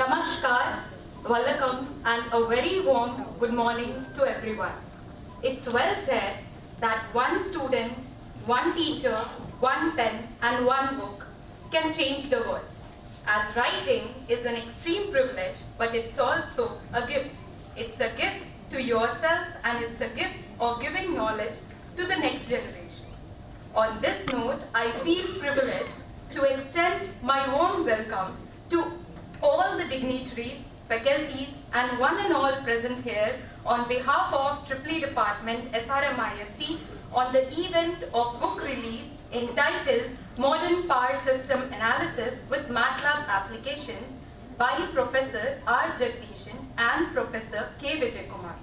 Namaskar, Welcome and a very warm good morning to everyone. It's well said that one student, one teacher, one pen and one book can change the world. As writing is an extreme privilege, but it's also a gift. It's a gift to yourself and it's a gift of giving knowledge to the next generation. On this note, I feel privileged to extend my warm welcome to all the dignitaries, faculties, and one and all present here on behalf of EEE Department SRM IST on the event of book release entitled Modern Power System Analysis with MATLAB Applications by Professor R.Jegatheesan and Professor K. Vijaykumar.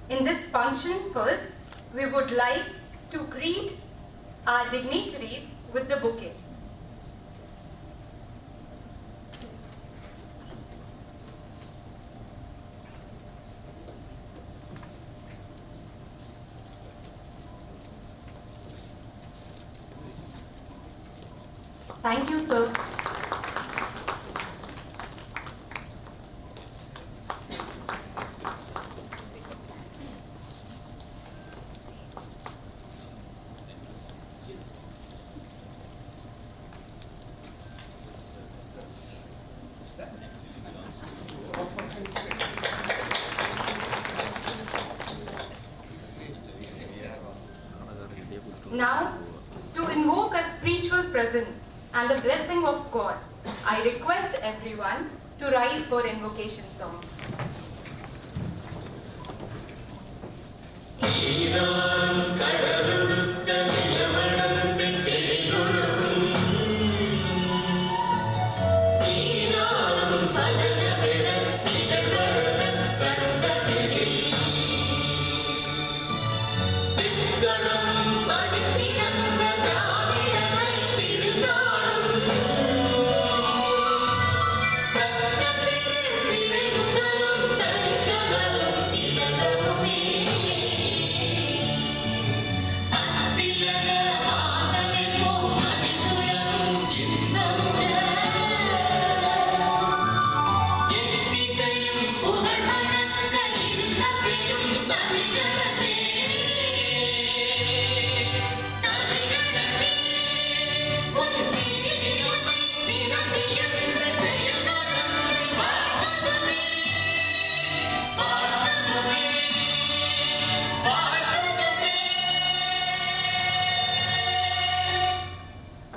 In this function, first, we would like to greet our dignitaries with the bouquet. Thank you, sir. Now, to invoke a spiritual presence and the blessing of God, I request everyone to rise for invocation song.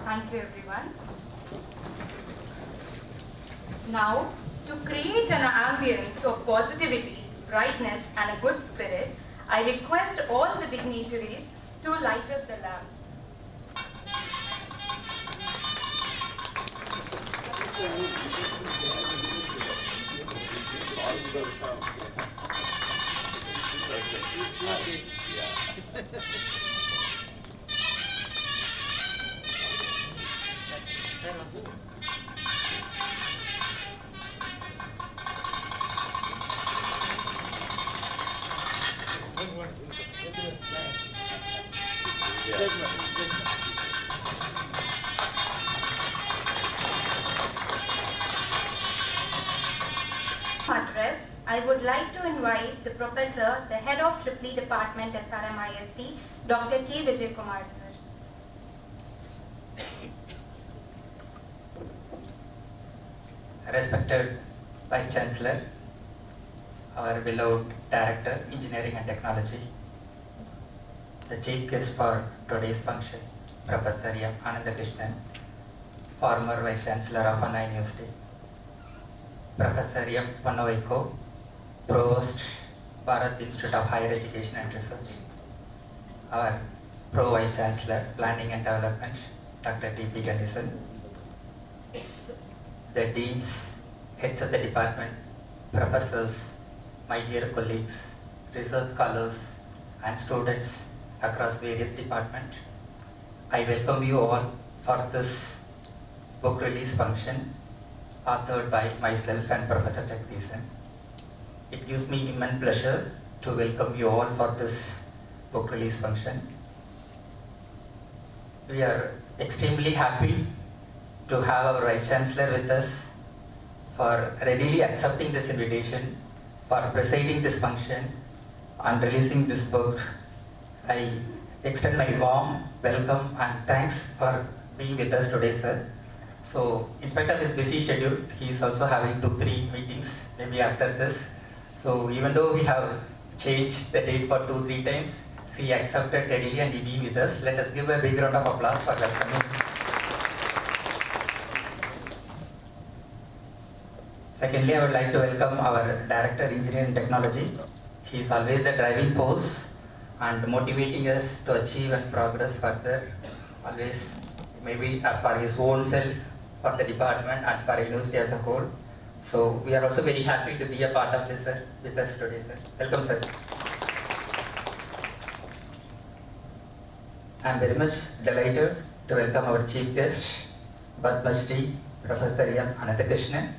Thank you, everyone. Now, to create an ambience of positivity, brightness, and a good spirit, I request all the dignitaries to light up the lamp. Address, I would like to invite the Professor, the Head of EEE Department SRM IST, Dr. K. Vijaykumar, sir. Respected Vice Chancellor, our beloved Director, Engineering and Technology, the Chief Guest for today's function, Professor M. Anandakrishnan, former Vice Chancellor of Anna University, Professor M. Panovaiko, Provost, Bharat Institute of Higher Education and Research, our Pro Vice Chancellor, Planning and Development, Dr. T.P. Ganesan, the Deans, Heads of the Department, Professors, my dear colleagues, research scholars, and students across various departments, I welcome you all for this book release function authored by myself and Professor Jegatheesan. It gives me immense pleasure to welcome you all for this book release function. We are extremely happy to have our Vice Chancellor with us for readily accepting this invitation, for presiding this function, and releasing this book. I extend my warm welcome and thanks for being with us today, sir. So, in spite of his busy schedule, he is also having 2-3 meetings maybe after this. So, even though we have changed the date for 2-3 times, he accepted readily and he being with us. Let us give a big round of applause for welcoming. Secondly, I would like to welcome our Director Engineering and Technology. He is always the driving force and motivating us to achieve and progress further, always maybe for his own self, for the department and for university as a whole. So we are also very happy to be a part of this with us today, sir. Welcome, sir. I am very much delighted to welcome our chief guest, Padma Shri Professor M. Ananthakrishnan,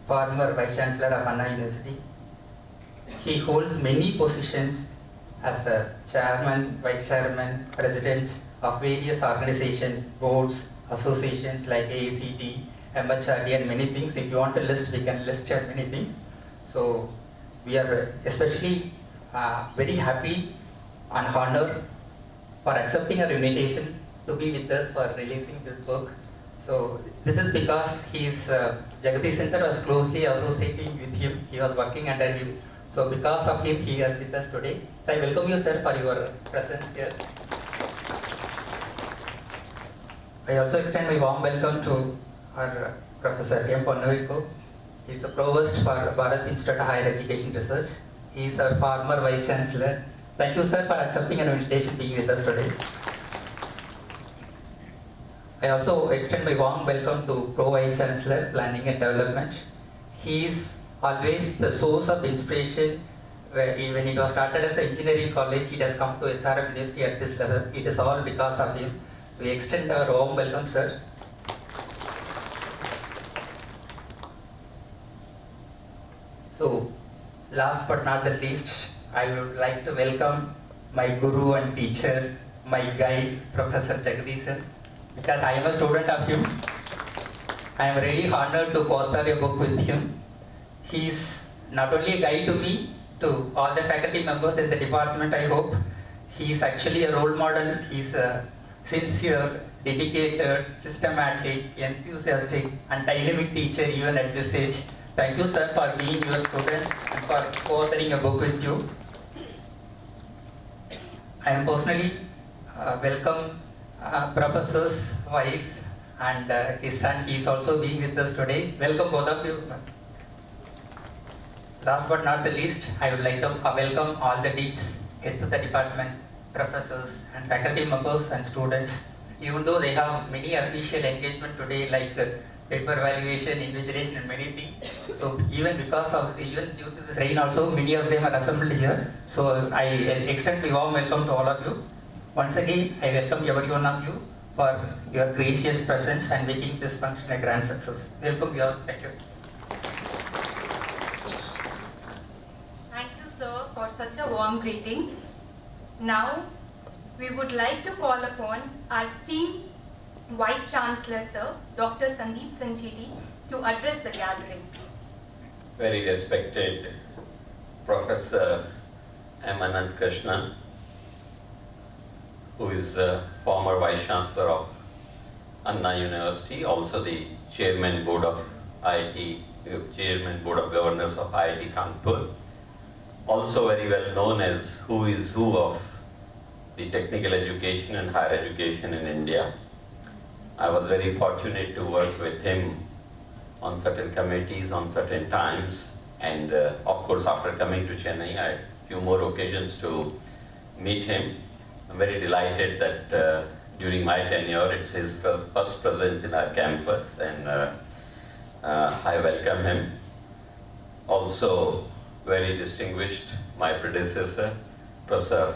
former Vice Chancellor of Anna University. He holds many positions as a chairman, vice chairman, presidents of various organizations, boards, associations like AACT, MHRD and many things. If you want to list, we can list many things. So we are especially very happy and honored for accepting our invitation to be with us for releasing this book. So this is because Jegatheesan sir was closely associating with him. He was working under him. So because of him, he is with us today. So I welcome you, sir, for your presence here. I also extend my warm welcome to our Professor M. Ponnaviko. He is the Provost for Bharat Institute of Higher Education Research. He is our former Vice Chancellor. Thank you, sir, for accepting an invitation to be with us today. I also extend my warm welcome to Pro Vice Chancellor, Planning and Development. He is always the source of inspiration. When it was started as an engineering college, it has come to SRM University at this level. It is all because of him. We extend our warm welcome, sir. So, last but not the least, I would like to welcome my guru and teacher, my guide, Professor Jegatheesan, because I am a student of him. I am really honored to co-author a book with him. He is not only a guide to me, to all the faculty members in the department, I hope. He is actually a role model. He is a sincere, dedicated, systematic, enthusiastic, and dynamic teacher even at this age. Thank you, sir, for being your student and for co-authoring a book with you. I am personally welcome Professor's wife and his son. He is also being with us today. Welcome both of you. Last but not the least, I would like to welcome all the deans, heads of the department, professors and faculty members and students. Even though they have many official engagement today like paper evaluation, invigilation and many things. So even due to this rain also, many of them are assembled here. So I extend my warm welcome to all of you. Once again, I welcome every one of you for your gracious presence and making this function a grand success. Welcome you all. Thank you. Thank you, sir, for such a warm greeting. Now, we would like to call upon our esteemed Vice Chancellor, sir, Dr. Sandeep Sancheti, to address the gathering. Very respected Professor M. Ananthakrishnan, who is former Vice Chancellor of Anna University, also the Chairman Board of IIT, Chairman Board of Governors of IIT Kanpur, also very well known as who is who of the technical education and higher education in India. I was very fortunate to work with him on certain committees, on certain times, and of course after coming to Chennai, I had a few more occasions to meet him. I'm very delighted that during my tenure, it's his first presence in our campus, and I welcome him. Also very distinguished, my predecessor, Professor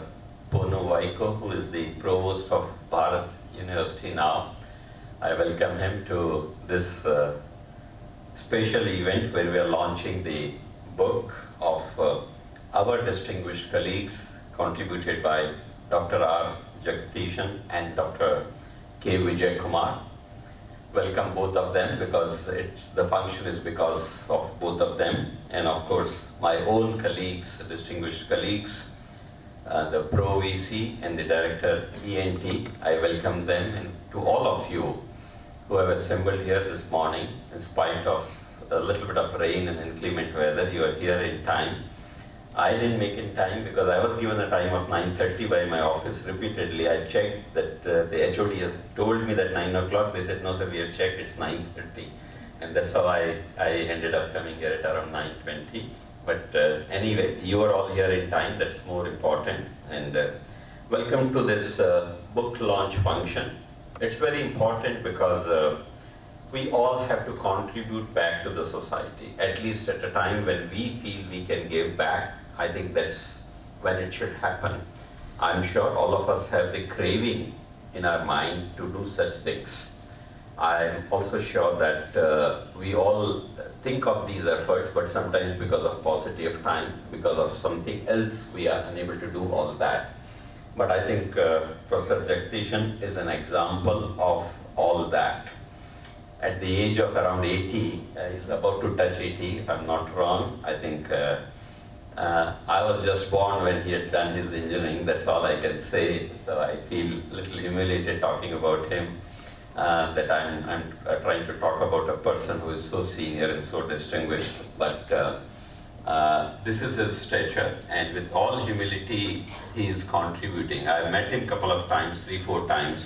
Ponnaviko, who is the Provost of Bharat University now. I welcome him to this special event where we are launching the book of our distinguished colleagues contributed by Dr.R.Jegatheesan and Dr. K. Vijay Kumar. welcome both of them because the function is because of both of them, and of course my own colleagues, distinguished colleagues, the Pro VC and the Director ENT. I welcome them, and to all of you who have assembled here this morning, in spite of a little bit of rain and inclement weather, you are here in time. I didn't make in time because I was given a time of 9:30 by my office repeatedly. I checked that the HOD has told me that 9 o'clock. They said, no sir, we have checked, it's 9:30. And that's how I ended up coming here at around 9:20. But anyway, you are all here in time, that's more important. And welcome to this book launch function. It's very important because we all have to contribute back to the society, at least at a time when we feel we can give back. I think that's when it should happen. I'm sure all of us have the craving in our mind to do such things. I'm also sure that we all think of these efforts, but sometimes because of paucity of time, because of something else, we are unable to do all that. But I think Professor Jegatheesan is an example of all that. At the age of around 80, he's about to touch 80, if I'm not wrong. I think I was just born when he had done his engineering, that's all I can say. So I feel a little humiliated talking about him, that I'm trying to talk about a person who is so senior and so distinguished. But this is his stature, and with all humility, he is contributing. I've met him a couple of times, 3-4 times.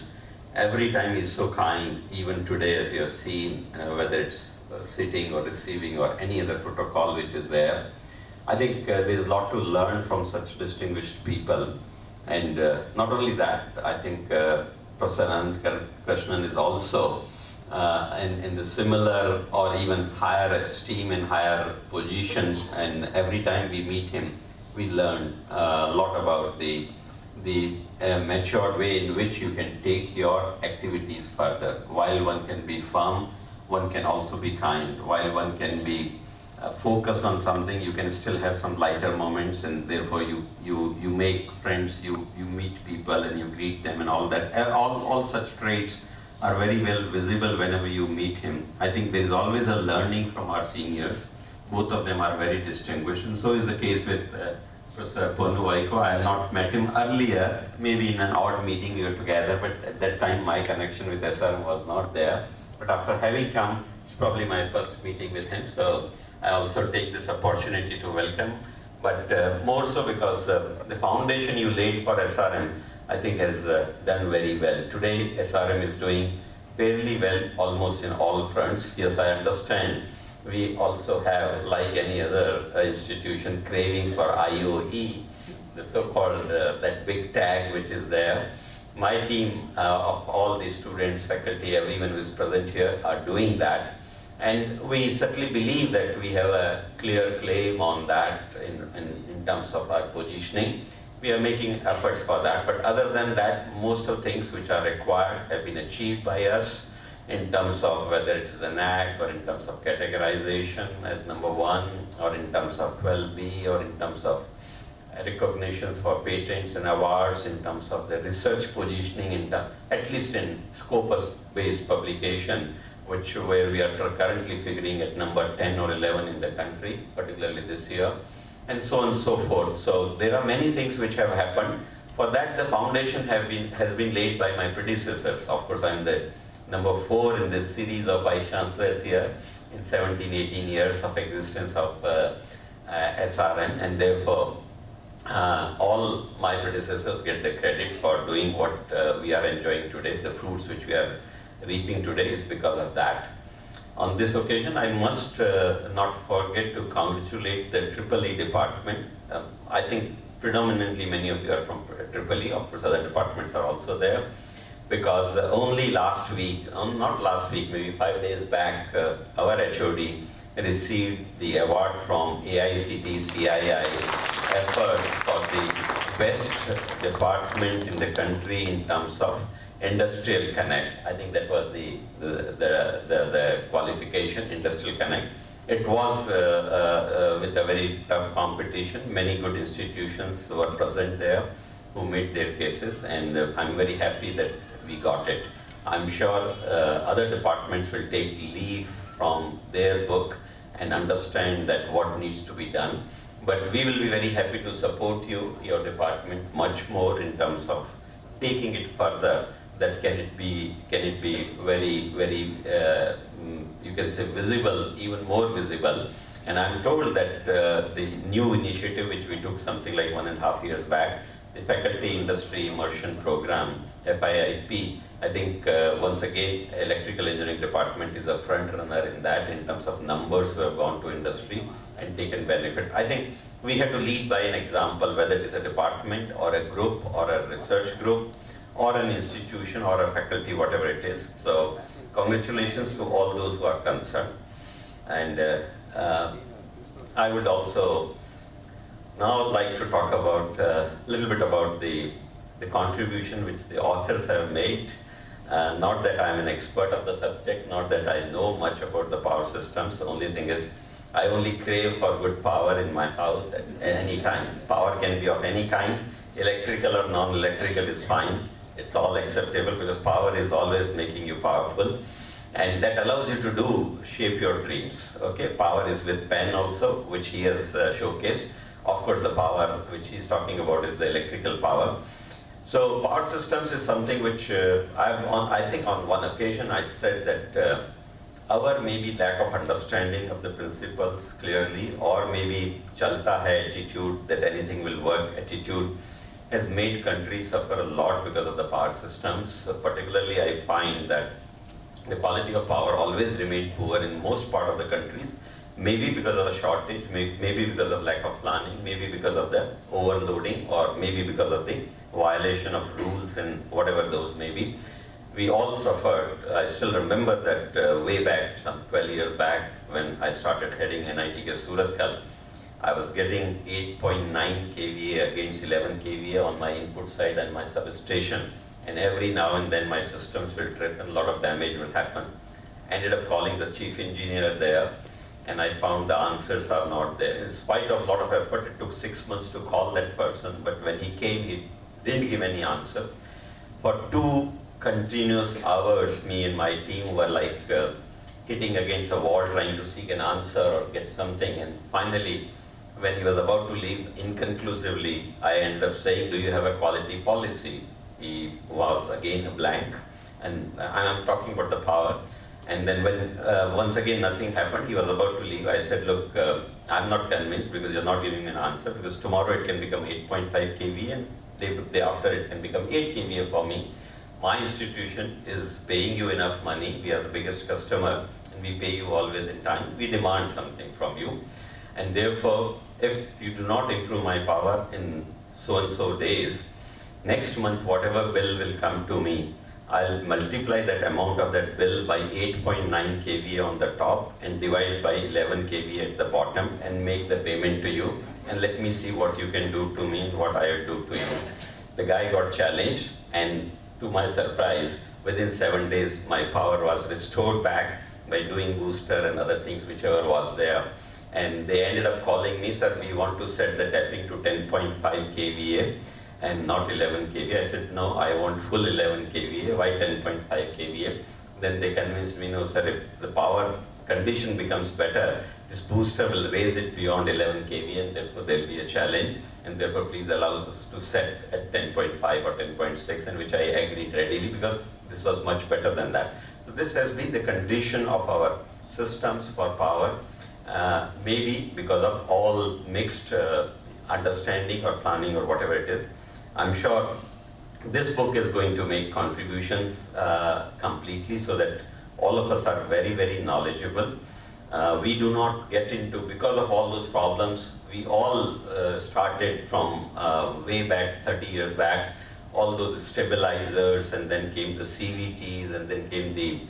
Every time he's so kind, even today as you have seen, whether it's sitting or receiving or any other protocol which is there. I think there's a lot to learn from such distinguished people. And not only that, I think Professor Krishnan is also in the similar or even higher esteem and higher position, and every time we meet him, we learn a lot about the matured way in which you can take your activities further. While one can be firm, one can also be kind. While one can be focused on something, you can still have some lighter moments, and therefore you make friends, you meet people and you greet them and all that. All such traits are very well visible whenever you meet him. I think there is always a learning from our seniors. Both of them are very distinguished, and so is the case with Professor Ponu Vaiko. I have not met him earlier, maybe in an odd meeting we were together, but at that time my connection with SRM was not there. But after having come, it's probably my first meeting with him, so I also take this opportunity to welcome. But more so because the foundation you laid for SRM, I think has done very well. Today SRM is doing fairly well almost in all fronts. Yes, I understand we also have, like any other institution, craving for IOE, the so-called that big tag which is there. My team of all the students, faculty, everyone who is present here are doing that. And we certainly believe that we have a clear claim on that in terms of our positioning. We are making efforts for that. But other than that, most of the things which are required have been achieved by us, in terms of whether it is an act or in terms of categorization as number 1, or in terms of 12B, or in terms of recognitions for patents and awards, in terms of the research positioning, at least in Scopus-based publication, where we are currently figuring at number 10 or 11 in the country, particularly this year, and so on and so forth. So there are many things which have happened. For that, the foundation has been laid by my predecessors. Of course, I am the number 4 in this series of Vice Chancellors here in 17-18 years of existence of SRM, and therefore all my predecessors get the credit for doing what we are enjoying today. The fruits which we are reaping today is because of that. On this occasion, I must not forget to congratulate the EEE department. I think predominantly many of you are from EEE, of course other departments are also there. Because only last week, not last week, maybe 5 days back, our HOD received the award from AICTE CII effort for the best department in the country in terms of Industrial Connect. I think that was the qualification, Industrial Connect. It was with a very tough competition. Many good institutions were present there who made their cases, and I'm very happy that we got it. I'm sure other departments will take leaf from their book and understand that what needs to be done. But we will be very happy to support you, your department, much more in terms of taking it further. That can it be very, you can say visible, even more visible. And I'm told that the new initiative which we took something like 1.5 years back, the Faculty Industry Immersion Program, FIIP, I think once again Electrical Engineering Department is a front runner in that in terms of numbers who have gone to industry and taken benefit. I think we have to lead by an example, whether it is a department or a group or a research group or an institution or a faculty, whatever it is. So congratulations to all those who are concerned. And I would also now like to talk about a little bit about the contribution which the authors have made. Not that I'm an expert of the subject, not that I know much about the power systems. The only thing is I only crave for good power in my house at any time. Power can be of any kind, electrical or non-electrical is fine. It's all acceptable because power is always making you powerful. And that allows you to shape your dreams. Okay, power is with pen also, which he has showcased. Of course, the power which he's talking about is the electrical power. So power systems is something which I think on one occasion I said that our maybe lack of understanding of the principles clearly, or maybe chalta hai attitude that anything will work attitude, has made countries suffer a lot because of the power systems. So particularly I find that the quality of power always remained poor in most part of the countries, maybe because of a shortage, maybe because of lack of planning, maybe because of the overloading, or maybe because of the violation of rules and whatever those may be. We all suffered. I still remember that way back, some 12 years back, when I started heading NIT Surathkal, I was getting 8.9 kVA against 11 kVA on my input side and my substation. And every now and then my systems will trip and a lot of damage will happen. Ended up calling the chief engineer there, and I found the answers are not there. In spite of a lot of effort, it took 6 months to call that person, but when he came, he didn't give any answer. For 2 continuous hours, me and my team were like hitting against a wall trying to seek an answer or get something, and finally, when he was about to leave, inconclusively, I ended up saying, do you have a quality policy? He was again a blank, and I'm talking about the power. And then when once again nothing happened, he was about to leave. I said, look, I'm not convinced because you're not giving me an answer, because tomorrow it can become 8.5 kV and day after it can become 8 kVA for me. My institution is paying you enough money. We are the biggest customer and we pay you always in time. We demand something from you. And therefore, if you do not improve my power in so and so days, next month whatever bill will come to me, I'll multiply that amount of that bill by 8.9 kVA on the top and divide by 11 kVA at the bottom and make the payment to you, and let me see what you can do to me and what I will do to you. The guy got challenged, and to my surprise, within 7 days my power was restored back by doing booster and other things whichever was there. And they ended up calling me, sir, we want to set the tapping to 10.5 kVA and not 11 kVA. I said, no, I want full 11 kVA. Why 10.5 kVA? Then they convinced me, no, sir, if the power condition becomes better, this booster will raise it beyond 11 kVA, and therefore there will be a challenge, and therefore please allow us to set at 10.5 or 10.6, and which I agreed readily because this was much better than that. So this has been the condition of our systems for power, maybe because of all mixed understanding or planning or whatever it is. I'm sure this book is going to make contributions completely so that all of us are very, very knowledgeable. We do not get into, because of all those problems, we all started from way back, 30 years back, all those stabilizers, and then came the CVTs, and then came the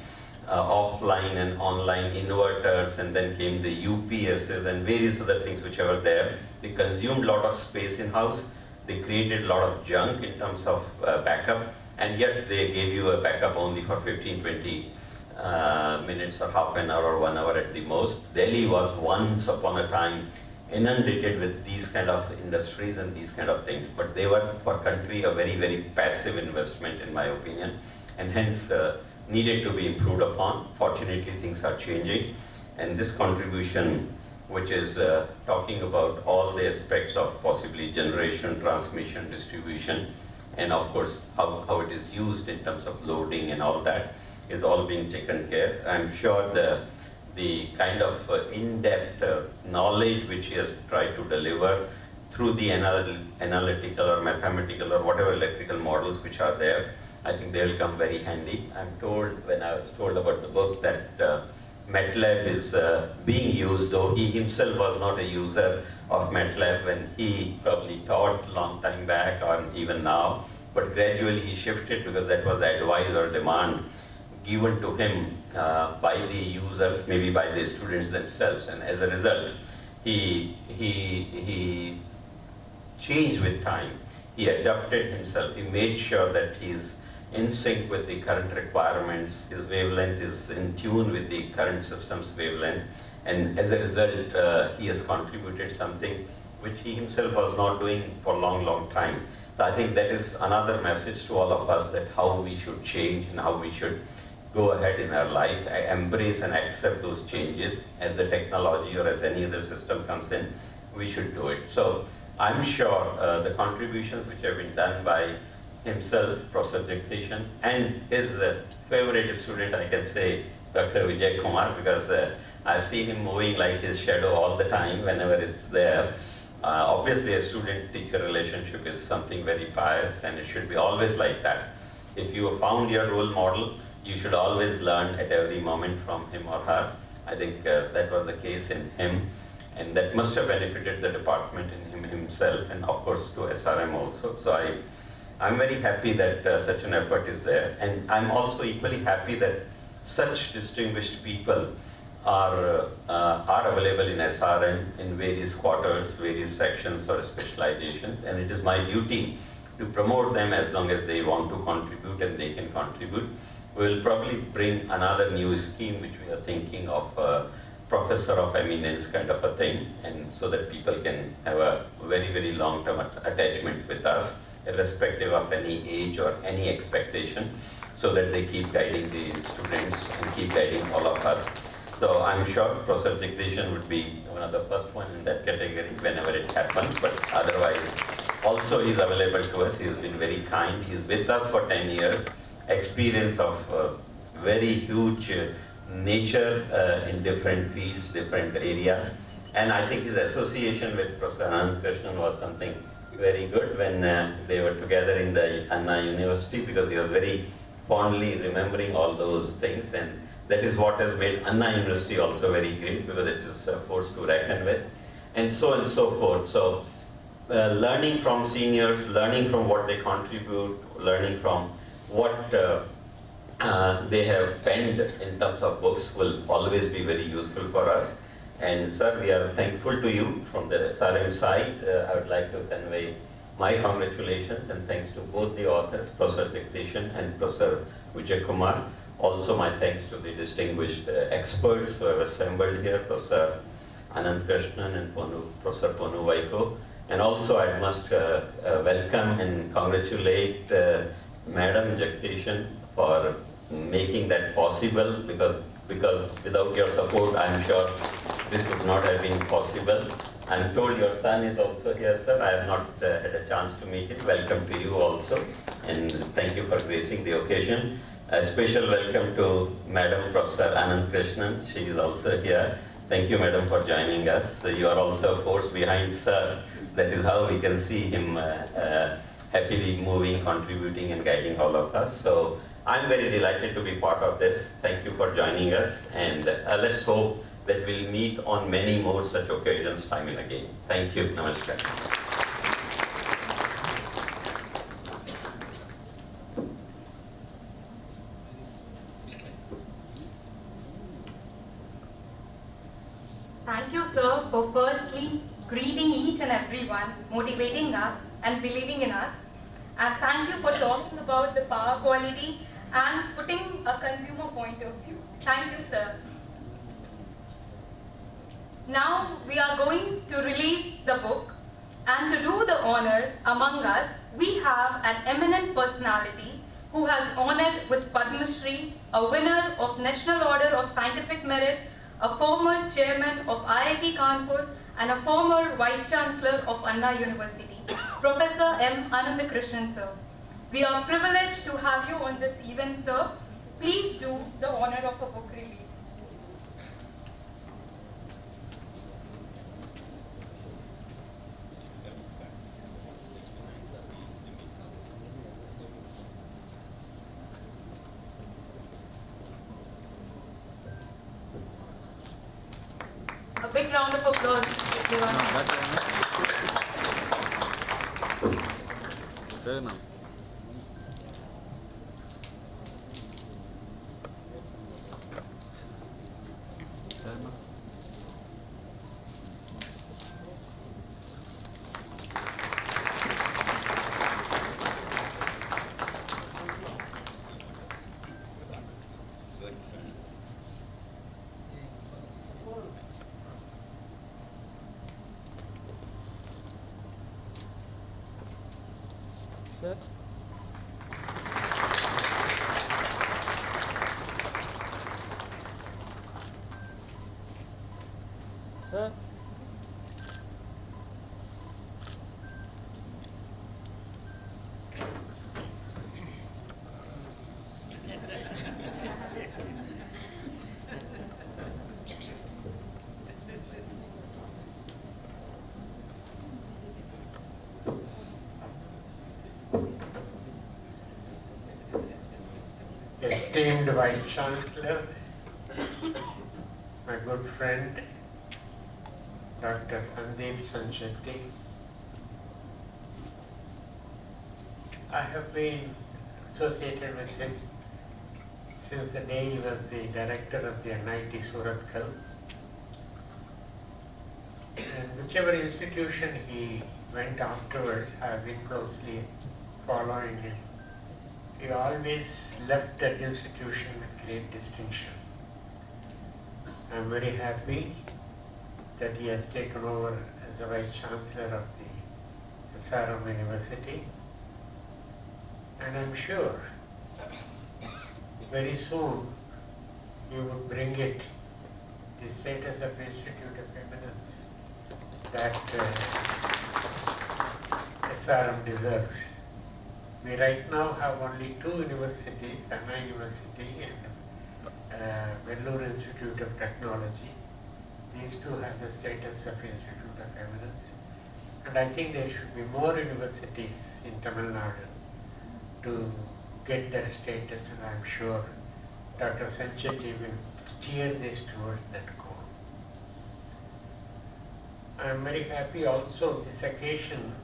offline and online inverters, and then came the UPSs and various other things which were there. They consumed a lot of space in house. They created a lot of junk in terms of backup, and yet they gave you a backup only for 15-20 minutes or half an hour or 1 hour at the most. Delhi was once upon a time inundated with these kind of industries and these kind of things, but they were for country a very, very passive investment in my opinion. and hence needed to be improved upon. Fortunately, things are changing, and this contribution, which is talking about all the aspects of possibly generation, transmission, distribution, and of course how it is used in terms of loading and all that, is all being taken care. I'm sure the kind of in-depth knowledge which he has tried to deliver through the analytical or mathematical or whatever electrical models which are there, I think they will come very handy. I'm told, when I was told about the book, that MATLAB is being used, though he himself was not a user of MATLAB when he probably taught long time back or even now, but gradually he shifted because that was advice or demand given to him by the users, maybe by the students themselves, and as a result, he changed with time. He adapted himself. He made sure that he is in sync with the current requirements. His wavelength is in tune with the current system's wavelength, and as a result, he has contributed something which he himself was not doing for a long time. So I think that is another message to all of us, that how we should change and how we should go ahead in our life, embrace and accept those changes as the technology or as any other system comes in, we should do it. So I'm sure the contributions which have been done by himself, Professor Jegatheesan, and his favorite student, I can say, Dr. Vijay Kumar, because I've seen him moving like his shadow all the time whenever it's there. Obviously, a student-teacher relationship is something very pious, and it should be always like that. If you have found your role model, you should always learn at every moment from him or her. I think that was the case in him, and that must have benefited the department and him himself, and of course to SRM also. So I'm very happy that such an effort is there, and I'm also equally happy that such distinguished people are available in SRM in various quarters, various sections or specializations, and it is my duty to promote them as long as they want to contribute and they can contribute. We'll probably bring another new scheme which we are thinking of, professor of eminence kind of a thing, and so that people can have a very long-term attachment with us, irrespective of any age or any expectation, so that they keep guiding the students and keep guiding all of us. So I'm sure Professor Jegatheesan would be one of the first one in that category whenever it happens, but otherwise also he's available to us. He's been very kind. He's with us for 10 years, experience of very huge nature in different fields, different areas, and I think his association with Professor Anand was something very good when they were together in the Anna University, because he was very fondly remembering all those things, and that is what has made Anna University also very great, because it is a force to reckon with, and so forth. So learning from seniors, learning from what they contribute, learning from what they have penned in terms of books will always be very useful for us. And sir, we are thankful to you from the SRM side. I would like to convey my congratulations and thanks to both the authors, Professor Jegatheesan and Professor Vijay Kumar. Also my thanks to the distinguished experts who have assembled here, Professor Anand Krishnan and Professor Ponu Vaiko. And also I must welcome and congratulate Madam Jegatheesan for making that possible, because without your support, I'm sure this would not have been possible. I'm told your son is also here, sir. I have not had a chance to meet him. Welcome to you also, and thank you for gracing the occasion. A special welcome to Madam Professor Anand Krishnan. She is also here. Thank you, Madam, for joining us. You are also a force behind sir. That is how we can see him happily moving, contributing, and guiding all of us. So I'm very delighted to be part of this. Thank you for joining us, and let's hope that we'll meet on many more such occasions time and again. Thank you. Namaskar. Thank you, sir, for firstly greeting each and everyone, motivating us and believing in us. And thank you for talking about the power quality and putting a consumer point of view. Thank you, sir. Now we are going to release the book, and to do the honor among us, we have an eminent personality who has honored with Padma Shri, a winner of National Order of Scientific Merit, a former chairman of IIT Kanpur, and a former Vice Chancellor of Anna University, Professor M. Anandakrishnan, sir. We are privileged to have you on this event, sir. Please do the honor of a book release. A big round of applause, everyone. Fair enough. Sir. Sir. Esteemed Vice Chancellor, my good friend, Dr. Sandeep. I have been associated with him since the day he was the director of the NIT Surathkal. And whichever institution he went afterwards, I have been closely following him. He always left that institution with great distinction. I am very happy that he has taken over as the Vice Chancellor of the SRM University, and I am sure very soon he would bring it the status of Institute of Eminence that SRM deserves. We right now have only two universities, Anna University and Vellore Institute of Technology. These two have the status of Institute of Eminence. And I think there should be more universities in Tamil Nadu to get that status, and I'm sure Dr. Sanchetti will steer this towards that goal. I'm very happy also this occasion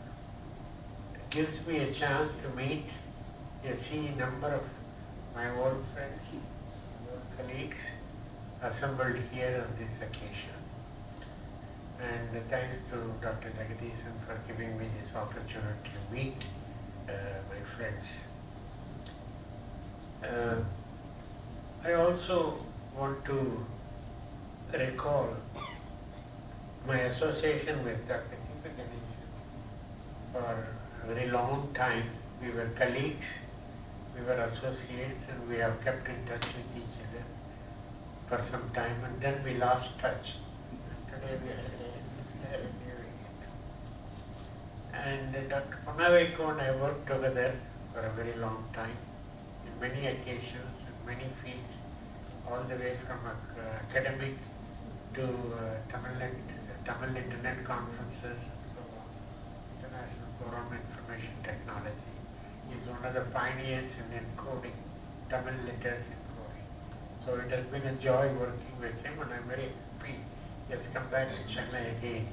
gives me a chance to meet a number of my old friends, old colleagues assembled here on this occasion. And thanks to Dr. Jegatheesan for giving me this opportunity to meet my friends. I also want to recall my association with Dr. Jegatheesan for a very long time. We were colleagues, we were associates, and we have kept in touch with each other for some time, and then we lost touch. Today we are renewing it. And Dr. Ponnavaiko and I worked together for a very long time, in many occasions, in many fields, all the way from academic to Tamil Internet conferences, and so on. International Forum on Information Technology. He is one of the pioneers in encoding, Tamil letters encoding. So it has been a joy working with him, and I am very happy he has come back to Chennai again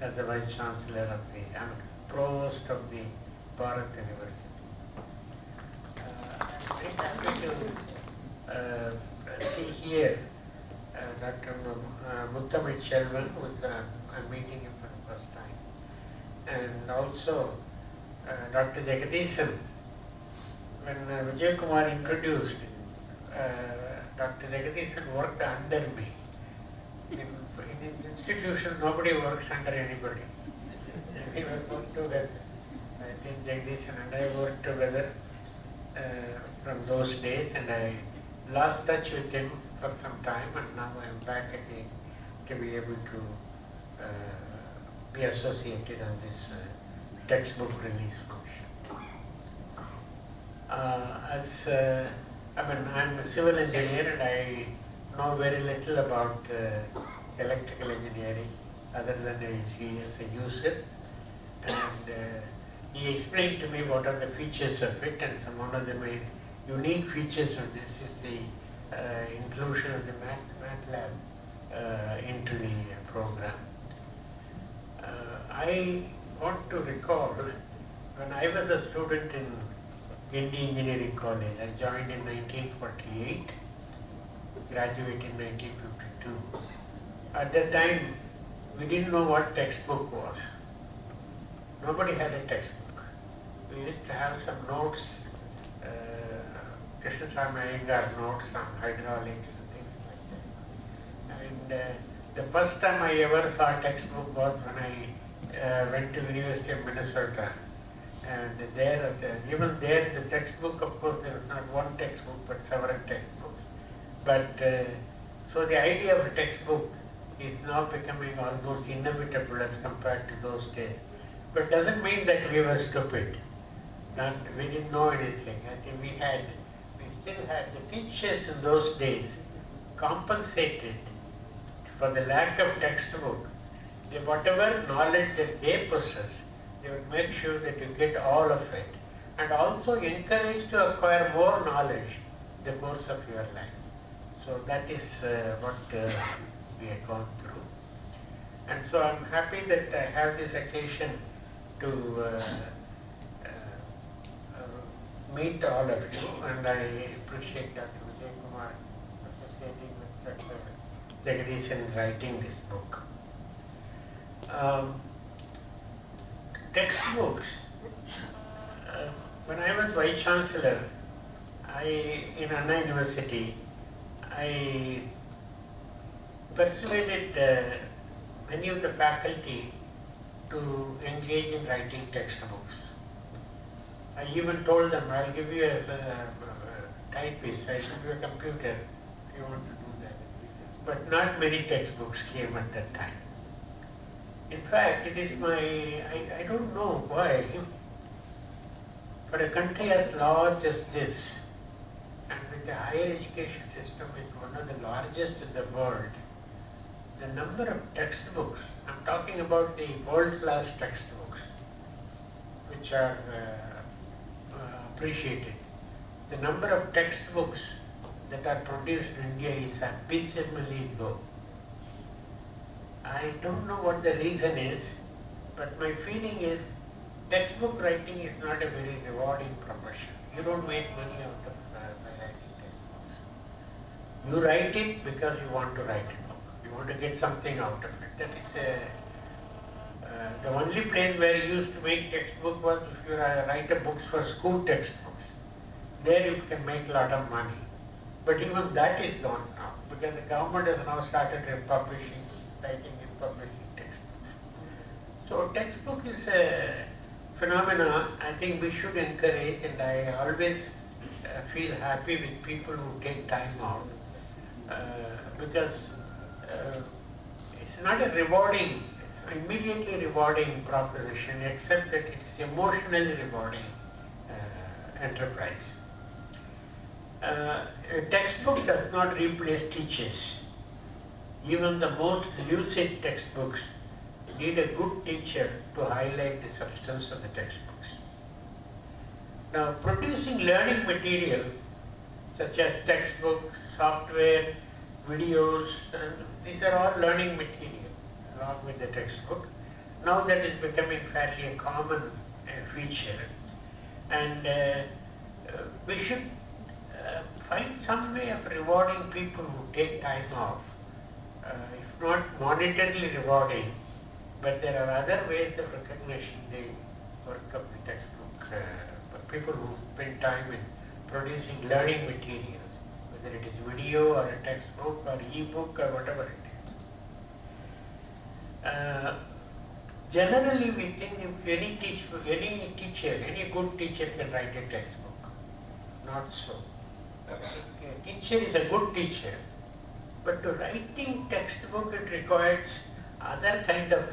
as the Vice Chancellor of the, Provost of the Bharat University. I am very happy to see here Dr. Muthamid Shelvan, who is, I'm meeting him for the first time. And also Dr. Jegatheesan. When Vijay Kumar introduced, Dr. Jegatheesan worked under me. In an institution, nobody works under anybody. We worked together. I think Jegatheesan and I worked together from those days, and I lost touch with him for some time, and now I am back again to be able to be associated on this textbook release function. I'm a civil engineer, and I know very little about electrical engineering other than he as a user, and he explained to me what are the features of it, and one of the main unique features of this is the inclusion of the MATLAB into the program. I want to recall when I was a student in Indian Engineering College. I joined in 1948, graduated in 1952. At that time, we didn't know what textbook was. Nobody had a textbook. We used to have some notes, Krishna Iyengar notes on hydraulics and things like that. And the first time I ever saw a textbook was when I went to the University of Minnesota. And there, even there, the textbook, of course, there was not one textbook, but several textbooks. But so the idea of a textbook is now becoming almost inevitable as compared to those days. But it doesn't mean that we were stupid. That we didn't know anything. I think we still had the teachers in those days compensated for the lack of textbook. Whatever knowledge that they possess, they would make sure that you get all of it, and also encourage to acquire more knowledge in the course of your life. So that is what we have gone through. And so I'm happy that I have this occasion to meet all of you, and I appreciate Dr. Vijay Kumar associating with Dr. Jegatheesan writing this book. Textbooks. When I was Vice Chancellor in Anna University, I persuaded many of the faculty to engage in writing textbooks. I even told them, I'll give you a typist, I'll give you a computer if you want to do that. But not many textbooks came at that time. In fact, it is I don't know why, for a country as large as this, and with the higher education system is one of the largest in the world, the number of textbooks, I'm talking about the world-class textbooks, which are appreciated. The number of textbooks that are produced in India is abysmally low. I don't know what the reason is, but my feeling is textbook writing is not a very rewarding profession. You don't make money out of writing textbooks. You write it because you want to write a book. You want to get something out of it. That is the only place where you used to make textbook was if you write a books for school textbooks. There you can make a lot of money. But even that is gone now, because the government has now started publishing, writing and publishing textbooks. So textbook is a phenomenon I think we should encourage, and I always feel happy with people who take time out, because it's not a rewarding, it's an immediately rewarding proposition, except that it is emotionally rewarding enterprise. A textbook does not replace teachers. Even the most lucid textbooks need a good teacher to highlight the substance of the textbooks. Now, producing learning material such as textbooks, software, videos, and these are all learning material along with the textbook. Now that is becoming fairly a common feature, and we should find some way of rewarding people who take time off, if not monetarily rewarding, but there are other ways of recognition the work of the textbook, people who spend time in producing learning materials, whether it is video or a textbook or e-book or whatever it is. Generally we think if any teacher, any good teacher can write a textbook. not so. A teacher is a good teacher, but to writing textbook it requires other kind of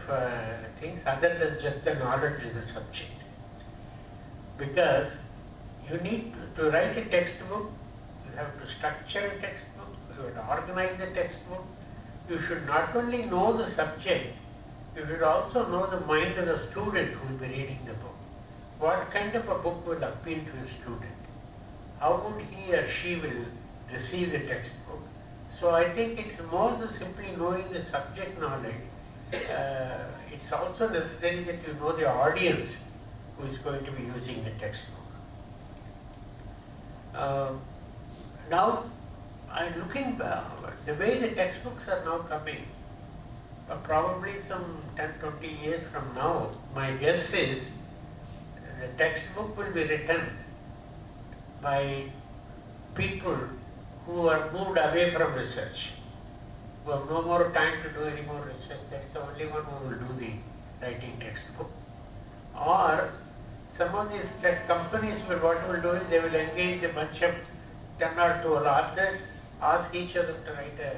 things other than just the knowledge of the subject. Because you need to write a textbook, you have to structure a textbook, you have to organize the textbook. You should not only know the subject, you should also know the mind of the student who will be reading the book. What kind of a book will appeal to a student? How would he or she will receive the textbook? So I think it's more than simply knowing the subject knowledge. It's also necessary that you know the audience who is going to be using the textbook. Now, I'm looking back, the way the textbooks are now coming, probably some 10-20 years from now, my guess is the textbook will be written by people who are moved away from research, who have no more time to do any more research. That's the only one who will do the writing textbook. Or some of these companies will, what will do is they will engage a bunch of 10 or 12 authors, ask each other to write a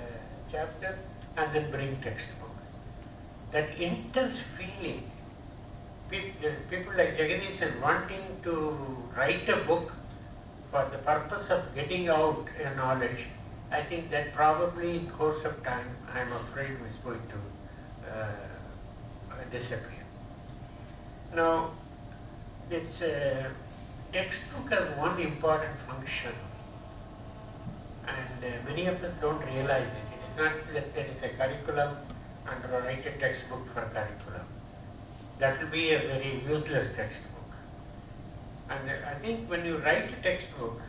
chapter and then bring textbook. That intense feeling, people like Jegatheesan wanting to write a book for the purpose of getting out a knowledge, I think that probably in course of time, I'm afraid is going to disappear. Now, this textbook has one important function, and many of us don't realize it. It is not that there is a curriculum and write a textbook for curriculum. That will be a very useless textbook. And I think when you write a textbook,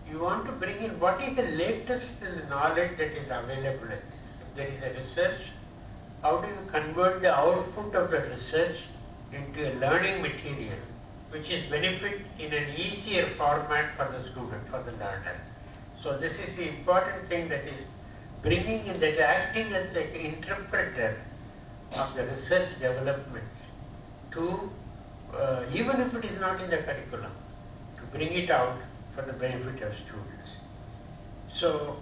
you want to bring in what is the latest knowledge that is available in this. If there is a research, how do you convert the output of the research into a learning material which is benefit in an easier format for the student, for the learner. So this is the important thing, that is bringing in, that acting as an interpreter of the research development to, even if it is not in the curriculum, to bring it out for the benefit of students. So,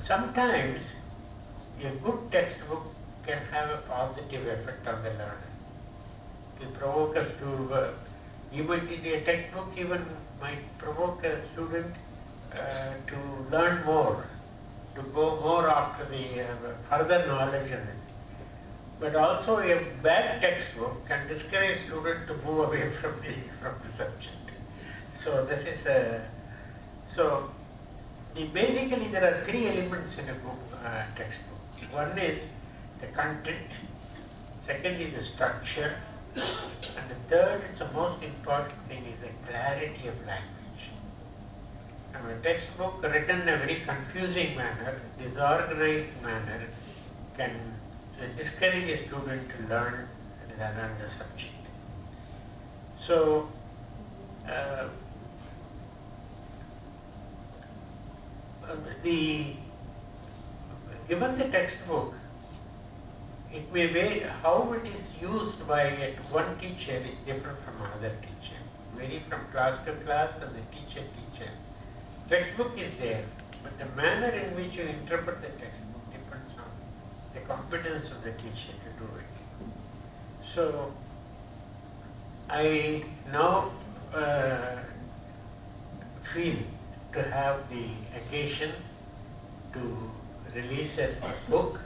sometimes a good textbook can have a positive effect on the learner. It will provoke us to, even a textbook even might provoke a student to learn more, to go more after the further knowledge in it. But also a bad textbook can discourage students to move away from the subject. So this is basically there are three elements in a book textbook. One is the content, second is the structure, and the third, it's the most important thing, is the clarity of language. And a textbook written in a very confusing manner, disorganized manner, can discourage a student to learn the subject. So, given the textbook, it may vary, how it is used by one teacher is different from another teacher. Vary from class to class and the teacher. Textbook is there, but the manner in which you interpret the textbook depends on the competence of the teacher to do it. So, I now feel to have the occasion to release a book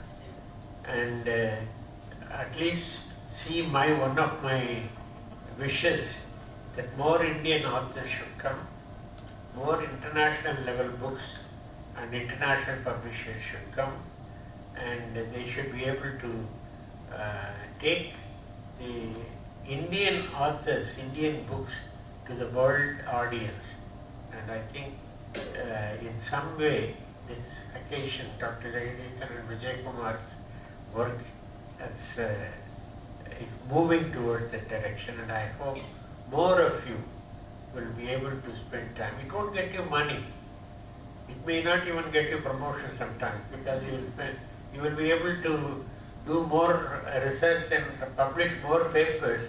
and at least see one of my wishes that more Indian authors should come, more international level books and international publishers should come, and they should be able to take the Indian authors, Indian books to the world audience. And I think in some way this occasion, Dr.R.Jegatheesan and Vijay Kumar's work is moving towards that direction, and I hope more of you will be able to spend time. It won't get you money. It may not even get you promotion sometimes, because you will be able to do more research and publish more papers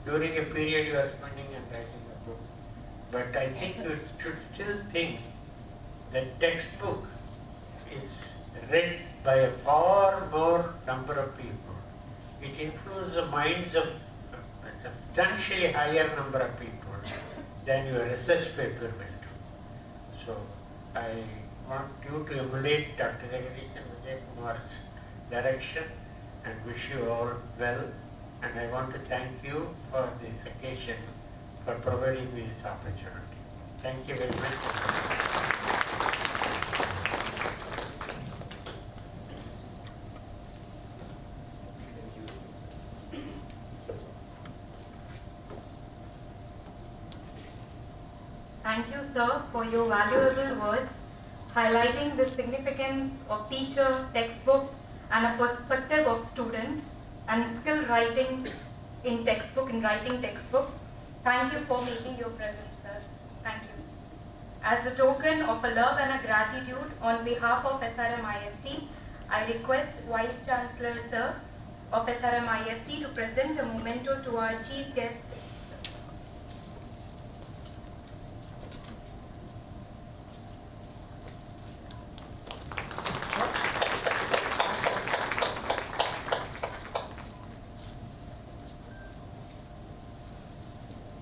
during a period you are spending and writing a book. But I think you should still think that textbook is read by a far more number of people. It influences the minds of a substantially higher number of people than your research paper will do. So I want you to emulate Dr. Jegatheesan Vijaykumar's direction and wish you all well. And I want to thank you for this occasion, for providing me this opportunity. Thank you very much. Thank you, sir, for your valuable words, highlighting the significance of teacher, textbook, and a perspective of student, and skill writing in writing textbooks. Thank you for making your presence, sir. Thank you. As a token of a love and a gratitude on behalf of SRM IST, I request Vice Chancellor, sir, of SRM IST to present a memento to our chief guest.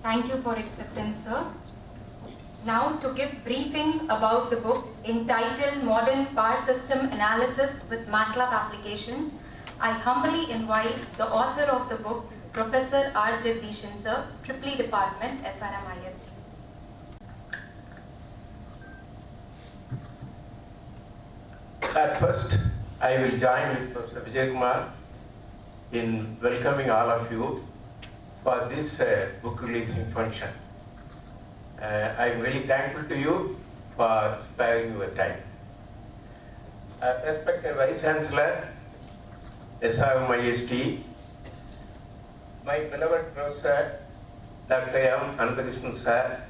Thank you for acceptance, sir. Now, to give briefing about the book entitled Modern Power System Analysis with MATLAB Applications, I humbly invite the author of the book, Professor R.Jegatheesan, sir, Tripoli Department, SRM IST. At first, I will join with Professor Vijaykumar in welcoming all of you for this book releasing function. I am very thankful to you for sparing your time. Respected Vice Chancellor, SRM IST, my beloved Professor, Dr. M. Ananthakrishnan sir,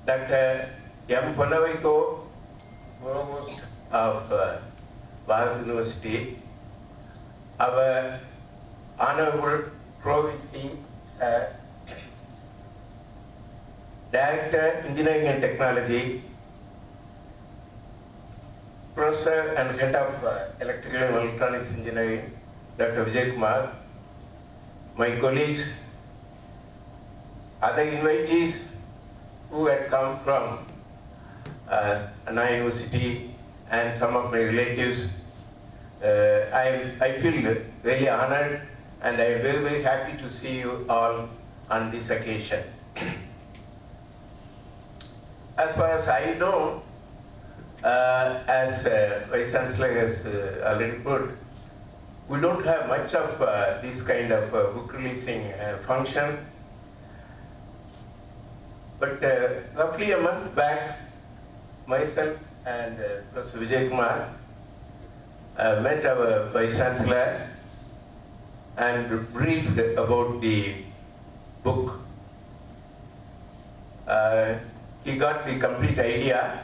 Dr. M. Ponnavaiko, Provost of Bharat University, our Honorable Pro-VC sir, Director, Engineering and Technology, Professor and Head of Electrical and Electronics Engineering, Dr. Vijaykumar, my colleagues, other invitees who had come from Anna University, and some of my relatives. I feel very honored, and I am very, very happy to see you all on this occasion. As far as I know, as Vice Chancellor has already put, we don't have much of this kind of book releasing function. But roughly a month back, myself and Professor Vijaykumar met our Vice Chancellor and briefed about the book. He got the complete idea.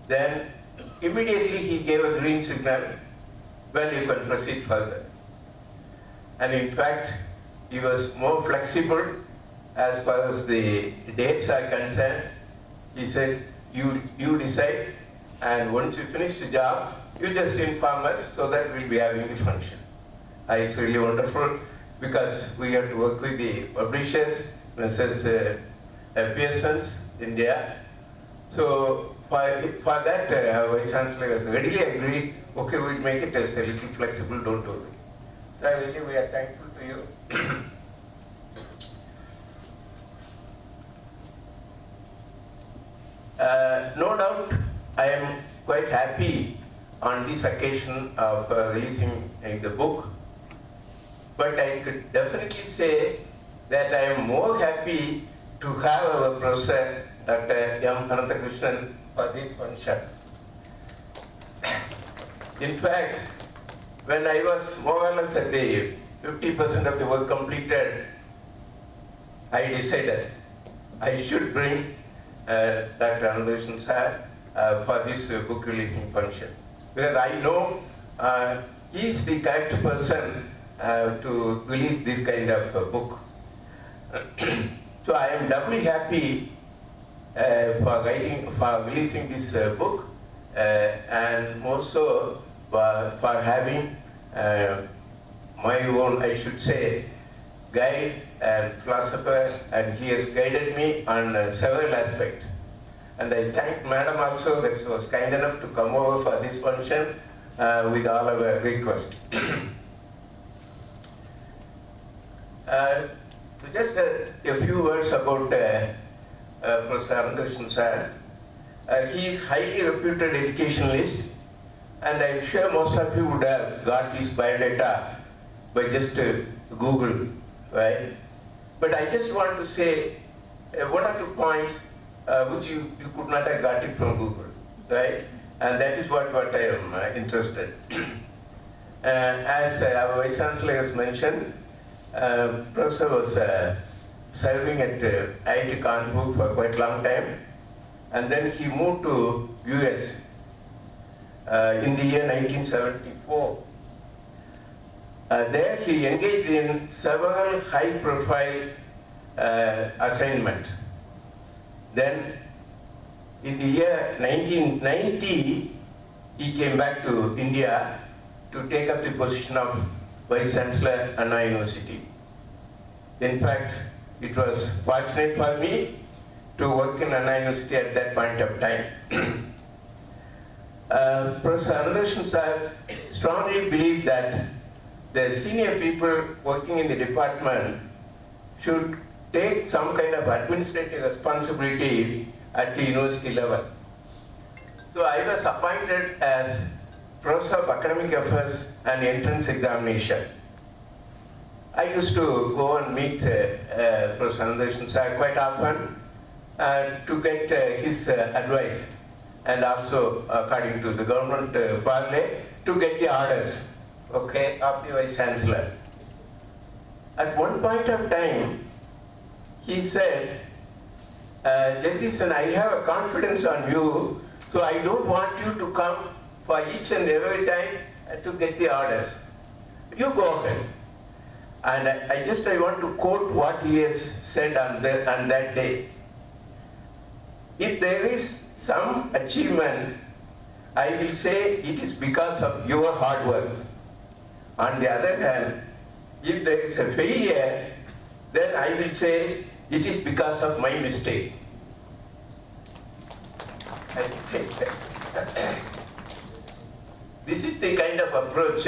Then immediately he gave a green signal, well, you can proceed further. And in fact, he was more flexible as far as the dates are concerned. He said, you decide, and once you finish the job, you just inform us so that we'll be having the function. It's really wonderful because we have to work with the publishers, Mrs. Pearson's India. So for that, our Chancellor has readily agreed, okay, we'll make it as a little flexible, don't worry. So really we are thankful to you. No doubt, I am quite happy on this occasion of releasing the book, but I could definitely say that I am more happy to have our Professor Dr. M. Ananthakrishnan for this function. In fact, when I was more or less at the 50% of the work completed, I decided I should bring Dr. Ananthakrishnan sir for this book releasing function. because I know he is the correct person to release this kind of book. So I am doubly happy for releasing this book, and also for having my own, I should say, guide and philosopher, and he has guided me on several aspects. And I thank Madam also that she was kind enough to come over for this function with all our requests. Just a few words about Professor Jegatheesan sir. He is highly reputed educationalist, and I'm sure most of you would have got his biodata by just Google, right? But I just want to say one or two points which you could not have got it from Google, right? And that is what I am interested. As our Vice Chancellor has mentioned, Professor was serving at IIT Kanpur for quite a long time, and then he moved to US in the year 1974. There he engaged in several high-profile assignments. Then in the year 1990, he came back to India to take up the position of Vice Chancellor, Anna University. In fact, it was fortunate for me to work in Anna University at that point of time. Professor Jegatheesan sir strongly believed that the senior people working in the department should take some kind of administrative responsibility at the university level. So I was appointed as Professor of Academic Affairs and Entrance Examination. I used to go and meet Professor Jegatheesan sir quite often to get his advice, and also, according to the government parlay, to get the orders, okay, of the Vice Chancellor. At one point of time, he said, Jegatheesan, I have a confidence on you, so I don't want you to come for each and every time to get the orders. You go ahead. And I want to quote what he has said on that day. If there is some achievement, I will say it is because of your hard work. On the other hand, if there is a failure, then I will say it is because of my mistake. This is the kind of approach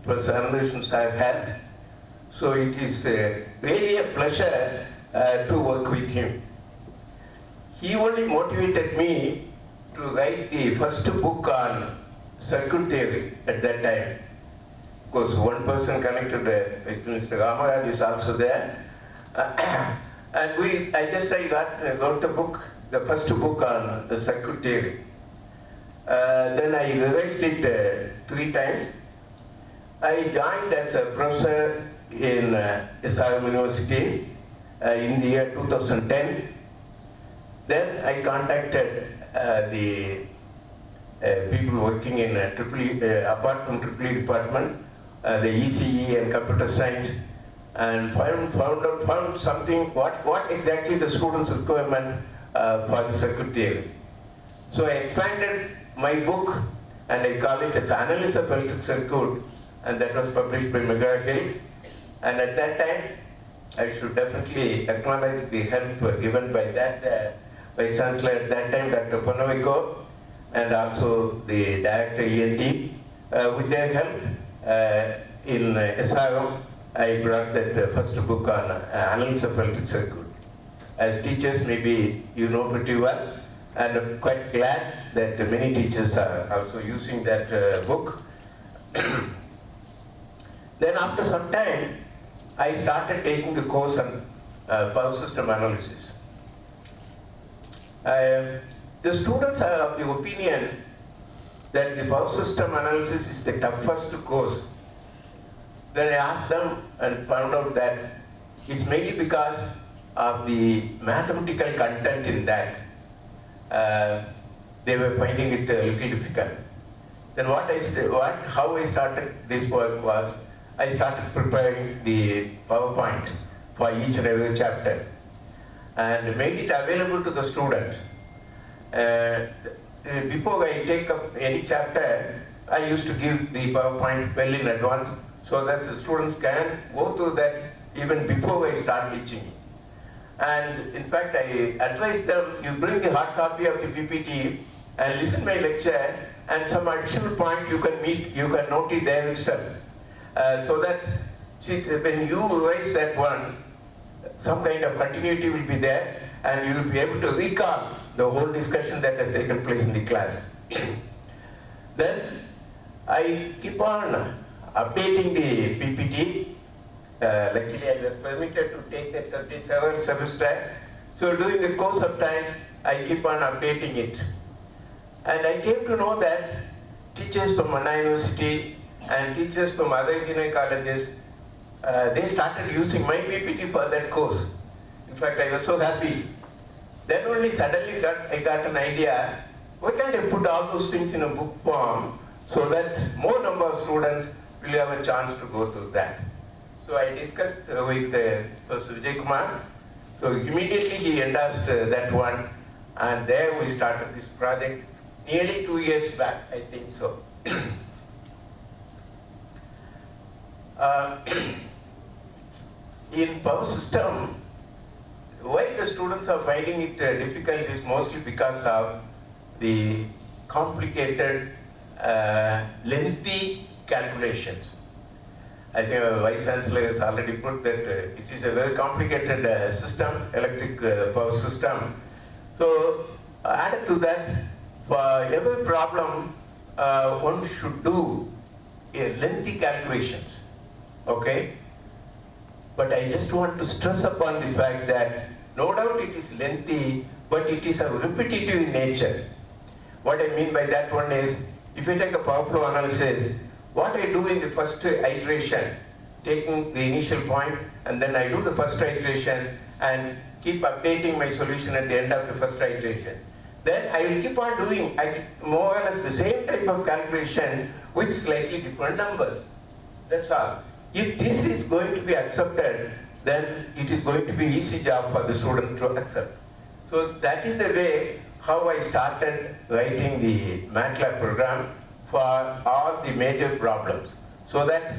Professor Jegatheesan sir has. So it is really a pleasure to work with him. He only motivated me to write the first book on circuit theory at that time. Of course, one person connected with Mr. Ramaraj is also there. And I wrote the book, the first book on the circuit theory. Then I revised it 3 times. I joined as a professor in SRM University in the year 2010. Then I contacted the people working in apart from EEE department, the ECE and computer science, and found something, what exactly the students' requirement for the circuit theory. So I expanded my book and I call it as Analysis of Electric Circuit, and that was published by McGraw-Hill. And at that time, I should definitely acknowledge the help given by that Vice Chancellor at that time, Dr. Ponovico, and also the Director ENT. With their help in SRM, I brought that first book on Analysis of Electric Circuit. As teachers, maybe you know pretty well, and I'm quite glad that many teachers are also using that book. Then after some time, I started taking the course on power system analysis. The students are of the opinion that the power system analysis is the toughest course. Then I asked them and found out that it's mainly because of the mathematical content in that. They were finding it a little difficult. Then how I started this work was, I started preparing the PowerPoint for each and every chapter and made it available to the students. Before I take up any chapter, I used to give the PowerPoint well in advance so that the students can go through that even before I start teaching. And in fact, I advise them, you bring the hard copy of the PPT and listen my lecture, and some additional point you can note it there itself. So that, see, when you revise that one, some kind of continuity will be there, and you will be able to recall the whole discussion that has taken place in the class. Then I keep on updating the PPT. Luckily, I was permitted to take that subject several semesters. So during the course of time, I keep on updating it. And I came to know that teachers from Anna University and teachers from other engineering colleges, they started using my PPT for that course. In fact, I was so happy. Then only suddenly I got an idea, why can't I put all those things in a book form so that more number of students will have a chance to go through that. So I discussed with Professor Vijay Kumar. So immediately he endorsed that one, and there we started this project nearly 2 years back, I think so. In power system, why the students are finding it difficult is mostly because of the complicated, lengthy calculations. I think Vice Chancellor has already put that it is a very complicated system, electric power system. So added to that, for every problem, one should do lengthy calculations, okay? But I just want to stress upon the fact that no doubt it is lengthy, but it is a repetitive in nature. What I mean by that one is, if you take a power flow analysis, what I do in the first iteration, taking the initial point, and then I do the first iteration and keep updating my solution at the end of the first iteration. Then I will keep on doing more or less the same type of calculation with slightly different numbers. That's all. If this is going to be accepted, then it is going to be easy job for the student to accept. So that is the way how I started writing the MATLAB program for all the major problems, so that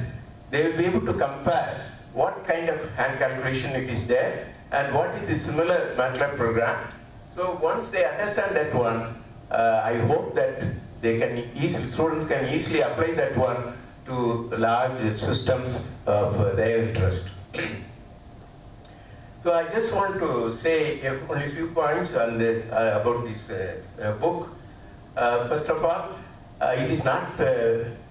they will be able to compare what kind of hand calculation it is there and what is the similar MATLAB program. So once they understand that one, I hope that they can students can easily apply that one to large systems of their interest. So I just want to say only a few points on about this book. First of all, it is not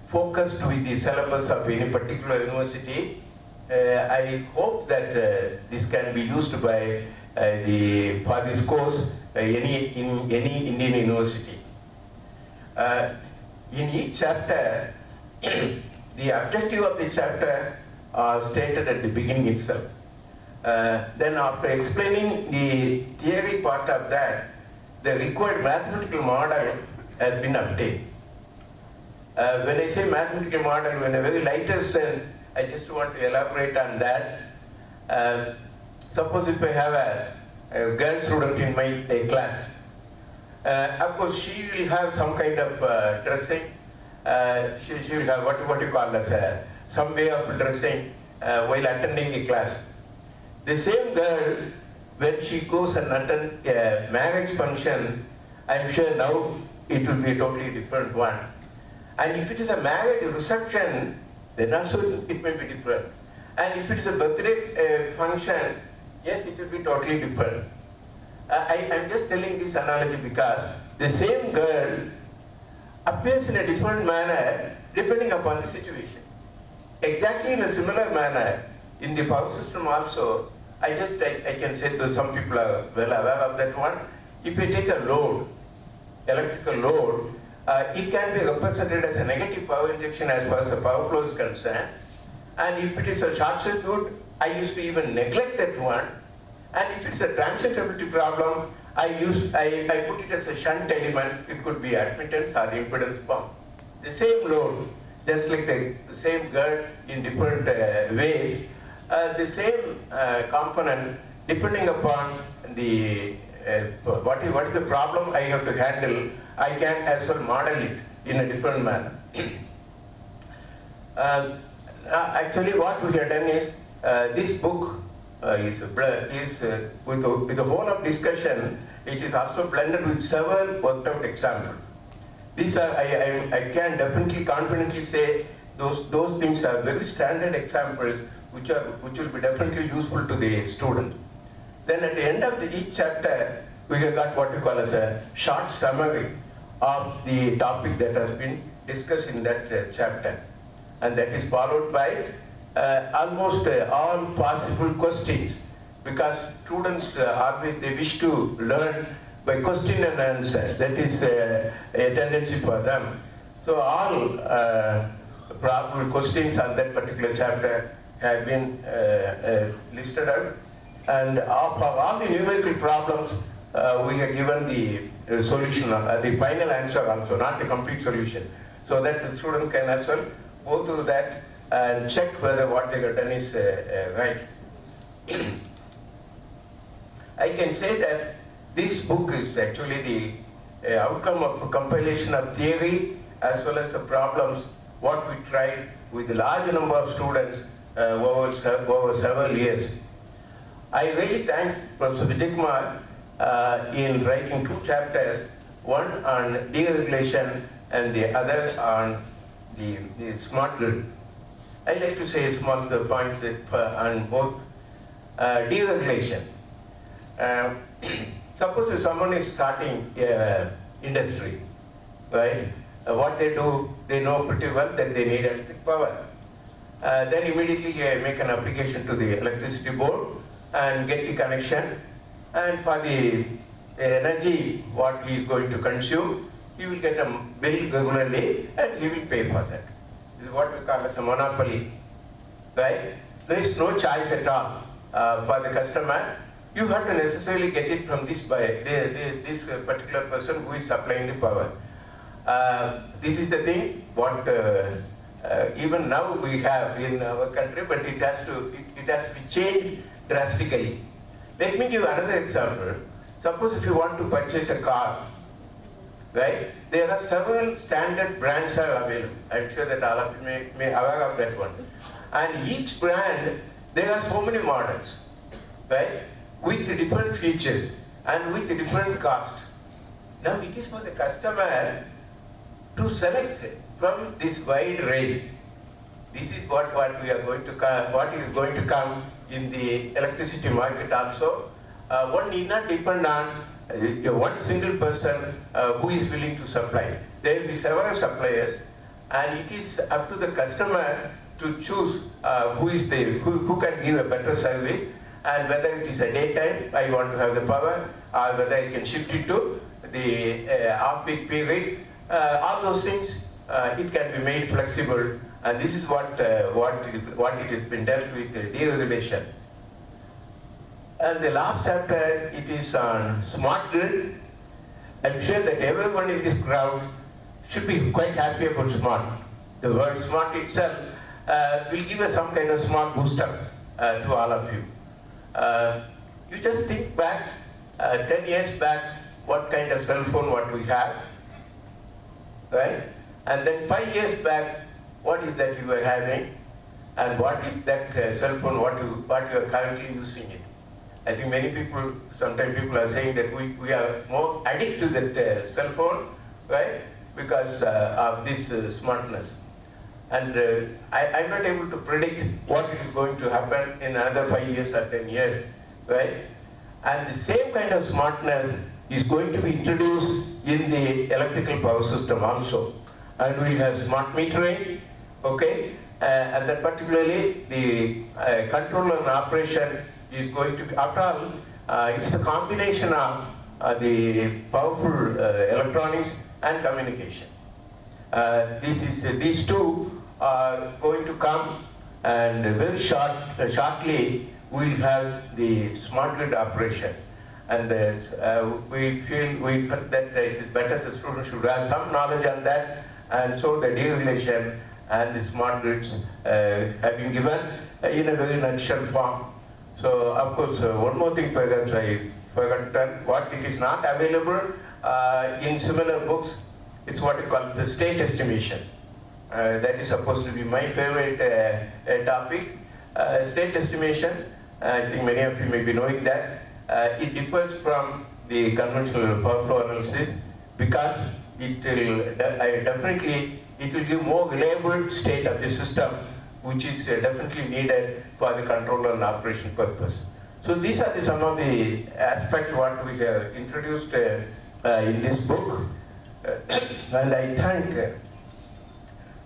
focused with the syllabus of any particular university. I hope that this can be used by for this course in any Indian university. In each chapter, the objective of the chapter are stated at the beginning itself. Then after explaining the theory part of that, the required mathematical model has been obtained. When I say mathematical model, in a very lighter sense, I just want to elaborate on that. Suppose if I have a girl student in my class, of course she will have some kind of dressing. She will have what you call as some way of dressing while attending the class. The same girl, when she goes and attends a marriage function, I'm sure now it will be a totally different one. And if it is a marriage reception, then also it may be different. And if it is a birthday function, yes, it will be totally different. I'm just telling this analogy because the same girl appears in a different manner depending upon the situation. Exactly in a similar manner, in the power system also, I can say that some people are well aware of that one. If you take a load, electrical load, it can be represented as a negative power injection as far as the power flow is concerned. And if it is a short circuit, I used to even neglect that one. And if it's a transmissibility problem, I put it as a shunt element. It could be admittance or the impedance pump. the same load, just like the same gird in different ways, the same component, depending upon the what is the problem I have to handle, I can as well model it in a different manner. Actually, what we have done is this book is with the whole of discussion. It is also blended with several worked out examples. These are I can definitely confidently say those things are very standard examples which will be definitely useful to the student. Then at the end of each chapter, we have got what we call as a short summary of the topic that has been discussed in that chapter. And that is followed by almost all possible questions, because students always they wish to learn by question and answer. That is a tendency for them. So all probable questions on that particular chapter have been listed out. And for all the numerical problems, we have given the solution, the final answer also, not the complete solution, so that the students can as well go through that and check whether what they have done is right. I can say that this book is actually the outcome of a compilation of theory as well as the problems, what we tried with a large number of students over several years. I really thank Professor Vijaykumar in writing two chapters, one on deregulation and the other on the smart grid. I'd like to say small points on both. Deregulation. Suppose if someone is starting industry, right? What they do, they know pretty well that they need electric power. Then immediately make an application to the electricity board and get the connection, and for the energy what he is going to consume, he will get a bill regularly and he will pay for that. This is what we call as a monopoly, right? There is no choice at all for the customer. You have to necessarily get it from this particular person who is supplying the power. This is the thing what even now we have in our country, but it has to be changed drastically. Let me give another example. Suppose if you want to purchase a car, right? There are several standard brands are available. I'm sure that all of you may aware of that one. And each brand, there are so many models, right? With different features and with different cost. Now it is for the customer to select from this wide range. This is what we are going to what is going to come in the electricity market also. One need not depend on one single person who is willing to supply. There will be several suppliers, and it is up to the customer to choose who can give a better service, and whether it is a daytime, I want to have the power, or whether I can shift it to the off-peak period. All those things, it can be made flexible, and this is what it has been dealt with, deregulation. And the last chapter, it is on smart grid. I'm sure that everyone in this crowd should be quite happy about smart. The word smart itself will give us some kind of smart booster to all of you. You just think back, 10 years back, what kind of cell phone what we have, right? And then 5 years back, what is that you were having, and what is that cell phone what you are currently using it. I think many people, sometimes people are saying that we are more addicted to that cell phone, right? Because of this smartness. And I'm not able to predict what is going to happen in another 5 years or 10 years, right? And the same kind of smartness is going to be introduced in the electrical power system also. And we have smart metering, okay? And then particularly the control and operation is going to be, after all, it's a combination of the powerful electronics and communication. These two are going to come, and very shortly we'll have the smart grid operation. And we feel that it is better the students should have some knowledge on that, And so the deregulation and the smart grids have been given in a very nutshell form. So of course, one more thing perhaps I forgot to tell, what it is not available in similar books, it's what we call the state estimation. That is supposed to be my favorite topic. State estimation, I think many of you may be knowing that, it differs from the conventional power flow analysis because it will definitely it will give more reliable state of the system, which is definitely needed for the control and operation purpose. So these are some of the aspects what we have introduced in this book, and I thank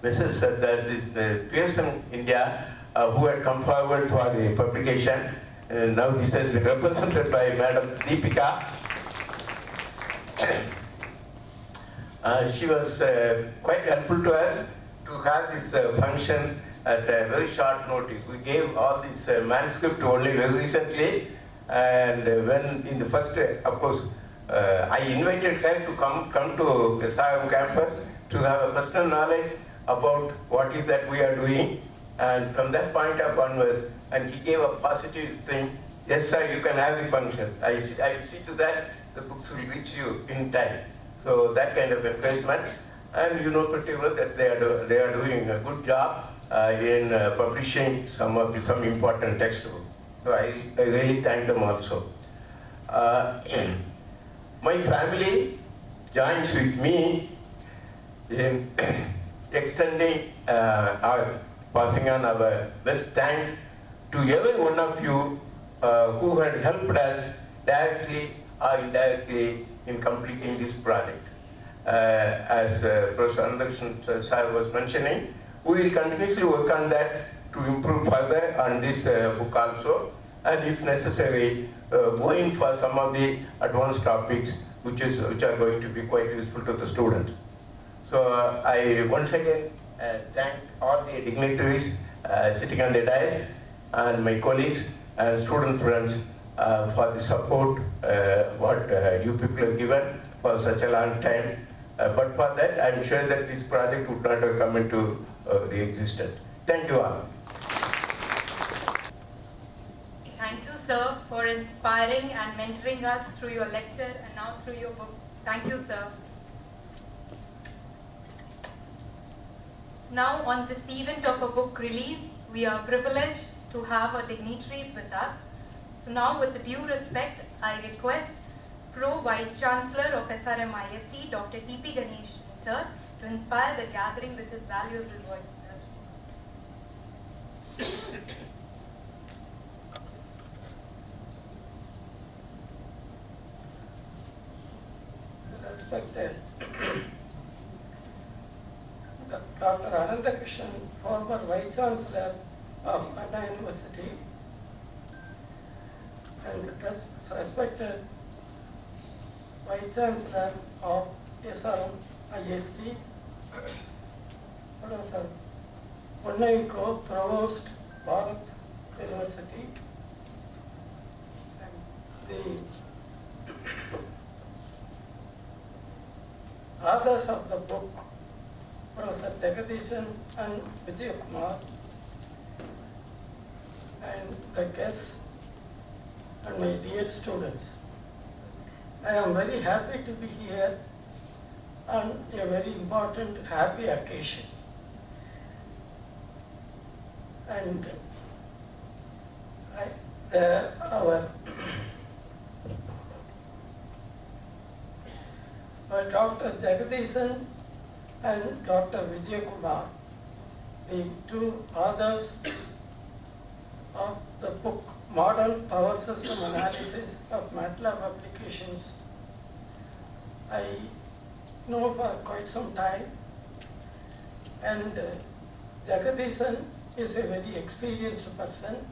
Mrs. Pearson India who had come forward for the publication. Now this has been represented by Madam Deepika. She was quite helpful to us to have this function at a very short notice. We gave all this manuscript only very recently, and when in the first, of course, I invited her to come to the SRM campus to have a personal knowledge about what is that we are doing, and from that point of onwards, and he gave a positive thing. Yes, sir, you can have the function. I see to that the books will reach you in time. So that kind of encouragement, and you know pretty well that they are doing a good job in publishing some important textbooks. So I really thank them also. My family joins with me in extending our passing on our best thanks to every one of you who had helped us directly or indirectly in completing this project. As Professor Anandakrishnan sir was mentioning, we will continuously work on that to improve further on this book also, and if necessary, going for some of the advanced topics which are going to be quite useful to the students. So I once again thank all the dignitaries sitting on the dais and my colleagues and student friends for the support what you people have given for such a long time. But for that, I'm sure that this project would not have come into the existence. Thank you all. Thank you, sir, for inspiring and mentoring us through your lecture and now through your book. Thank you, sir. Now, on this event of a book release, we are privileged to have our dignitaries with us. So now, with the due respect, I request Pro Vice Chancellor of SRM IST, Dr. T.P. Ganesan, sir, to inspire the gathering with his valuable words, sir. Respected Dr. Anandakrishnan, former Vice Chancellor of Anna University, and respected Vice Chancellor of SRM IST, Professor Ponnaiko, Provost, Bharat University, and the authors of the book, Professor Jegatheesan and Vijay Kumar, and the guests and my dear students. I am very happy to be here on a very important, happy occasion. And our Dr. Jegatheesan and Dr. Vijay Kumar, the two authors of the book Modern Power System Analysis of MATLAB Applications, I know for quite some time, and Jegatheesan is a very experienced person.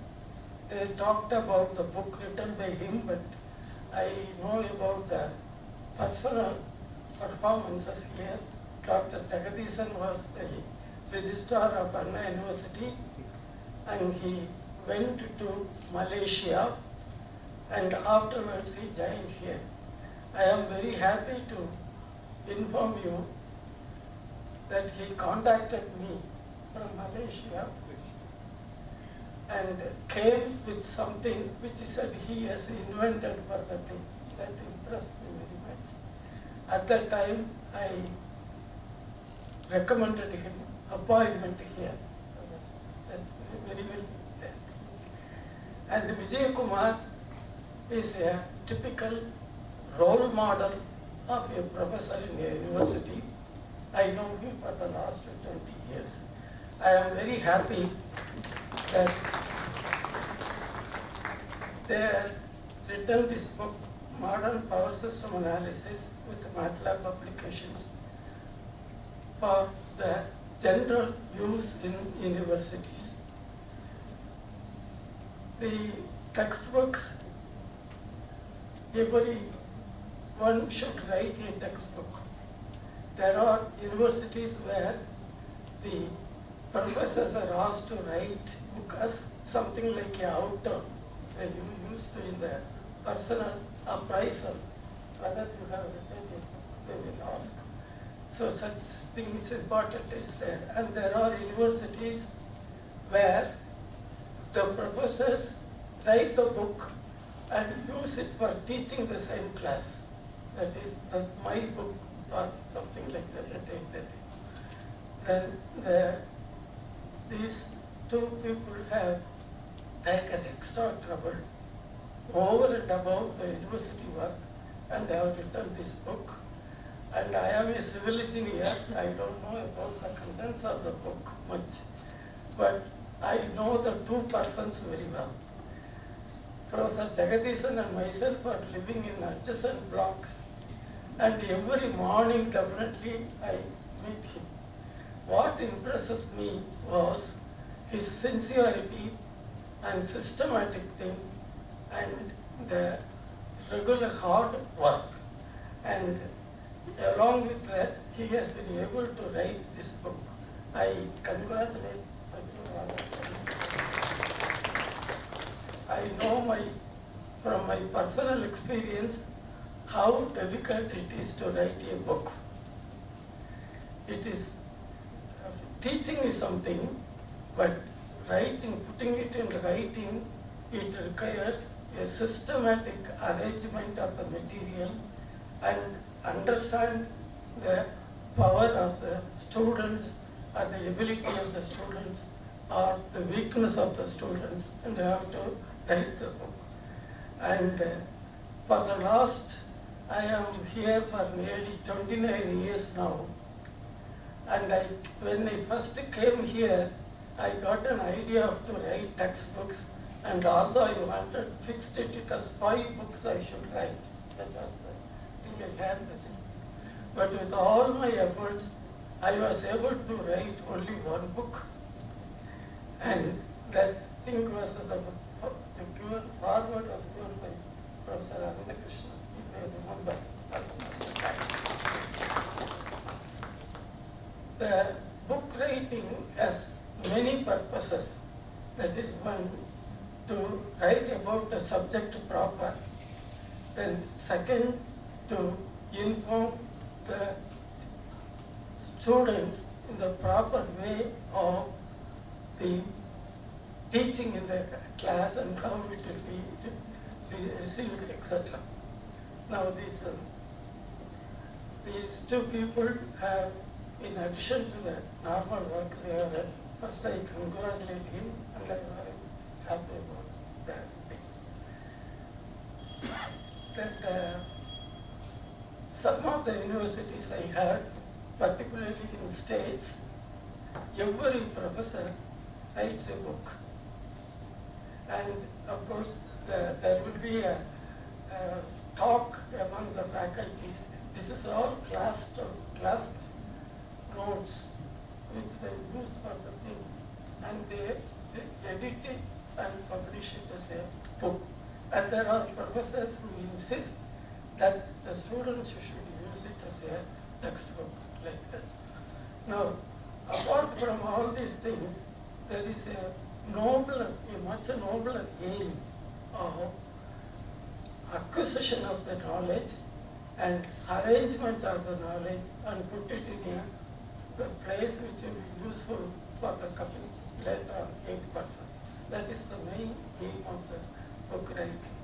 They talked about the book written by him, but I know about the personal performances here. Dr. Jegatheesan was the registrar of Anna University, and he went to Malaysia, and afterwards he joined here. I am very happy to inform you that he contacted me from Malaysia and came with something which he said he has invented for the thing. That impressed me very much. At that time, I recommended him appointment here. That very well. And Vijay Kumar is a typical role model of a professor in a university. I know him for the last 20 years. I am very happy that they have written this book, Modern Power System Analysis with MATLAB applications, for the general use in universities. The textbooks, everyone should write a textbook. There are universities where the professors are asked to write book as something like an outcome that you used to in the personal appraisal. Whether you have written a book, they will ask. So such thing is important is there. And there are universities where the professors write the book and use it for teaching the same class. That is my book or something like that. Then these two people have taken extra trouble over and above the university work and they have written this book. And I am a civil engineer. I don't know about the contents of the book much, but I know the two persons very well. Professor Jegatheesan and myself are living in adjacent blocks, and every morning definitely I meet him. What impresses me was his sincerity and systematic thing and the regular hard work. And along with that, he has been able to write this book. I congratulate I know from my personal experience how difficult it is to write a book. It is, teaching is something, but writing, putting it in writing, it requires a systematic arrangement of the material and understand the power of the students or the ability of the students or the weakness of the students, and they have to write the book. And for the last, I am here for nearly 29 years now. And when I first came here, I got an idea of to write textbooks, and also I wanted, fixed it as 5 books I should write. That was the thing I had with it. But with all my efforts, I was able to write only 1 book. And that thing was the forward was given by Professor Anandakrishna, you may remember. The book writing has many purposes. That is one, to write about the subject proper. Then second, to inform the students in the proper way of the teaching in the class and how it will be received, etc. Now these two people have, in addition to the normal work they have done, first I congratulate him and I am very happy about that thing. That some of the universities I had, particularly in states, every professor writes a book. And of course, there will be a talk among the faculties. This is all class notes which they use for the thing. And they edit it and publish it as a book. And there are professors who insist that the students should use it as a textbook, like that. Now, apart from all these things, there is a much nobler aim of acquisition of the knowledge and arrangement of the knowledge and put it in a the place which will be useful for the coming later 8%. That is the main aim of the book writing.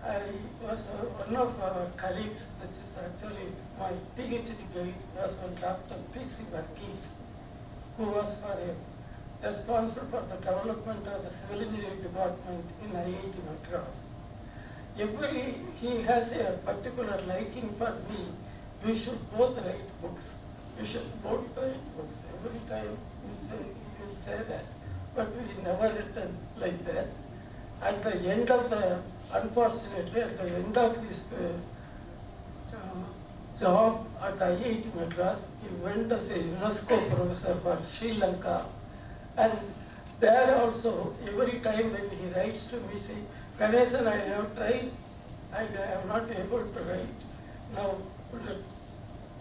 I was one of our colleagues, which is actually my PhD guide, was one Dr. P.C. Varghese, who was responsible for the development of the civil engineering department in IIT Madras. He has a particular liking for me. We should both write books. We should both write books. Every time he will say that, but we never written like that. At the end of unfortunately, at the end of his job at IIT Madras, he went as a UNESCO professor for Sri Lanka. And there also, every time when he writes to me, say, Ganesan, I have tried, I am not able to write. Now,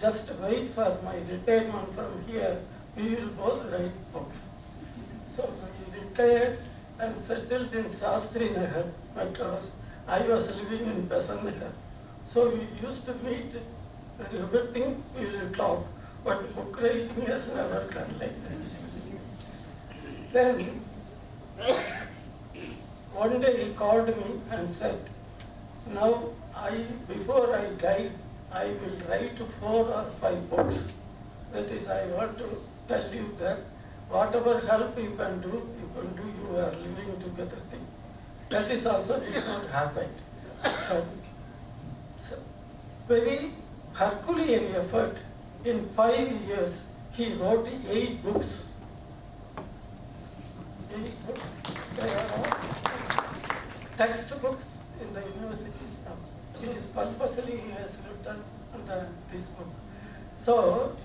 just wait for my retirement from here, we will both write books. So we retired and settled in Shastri Nagar, Madras. I was living in Besant Nagar. So we used to meet, and everything we will talk, but book writing has never done like this. Then, one day he called me and said, now before I die, I will write 4 or 5 books. That is, I want to tell you that whatever help you can do, you are living together thing. That is also did not happen. So, very Herculean effort. In 5 years, he wrote 8 books. 8 books. They are all textbooks in the universities now. It is purposely he has written under this book. So,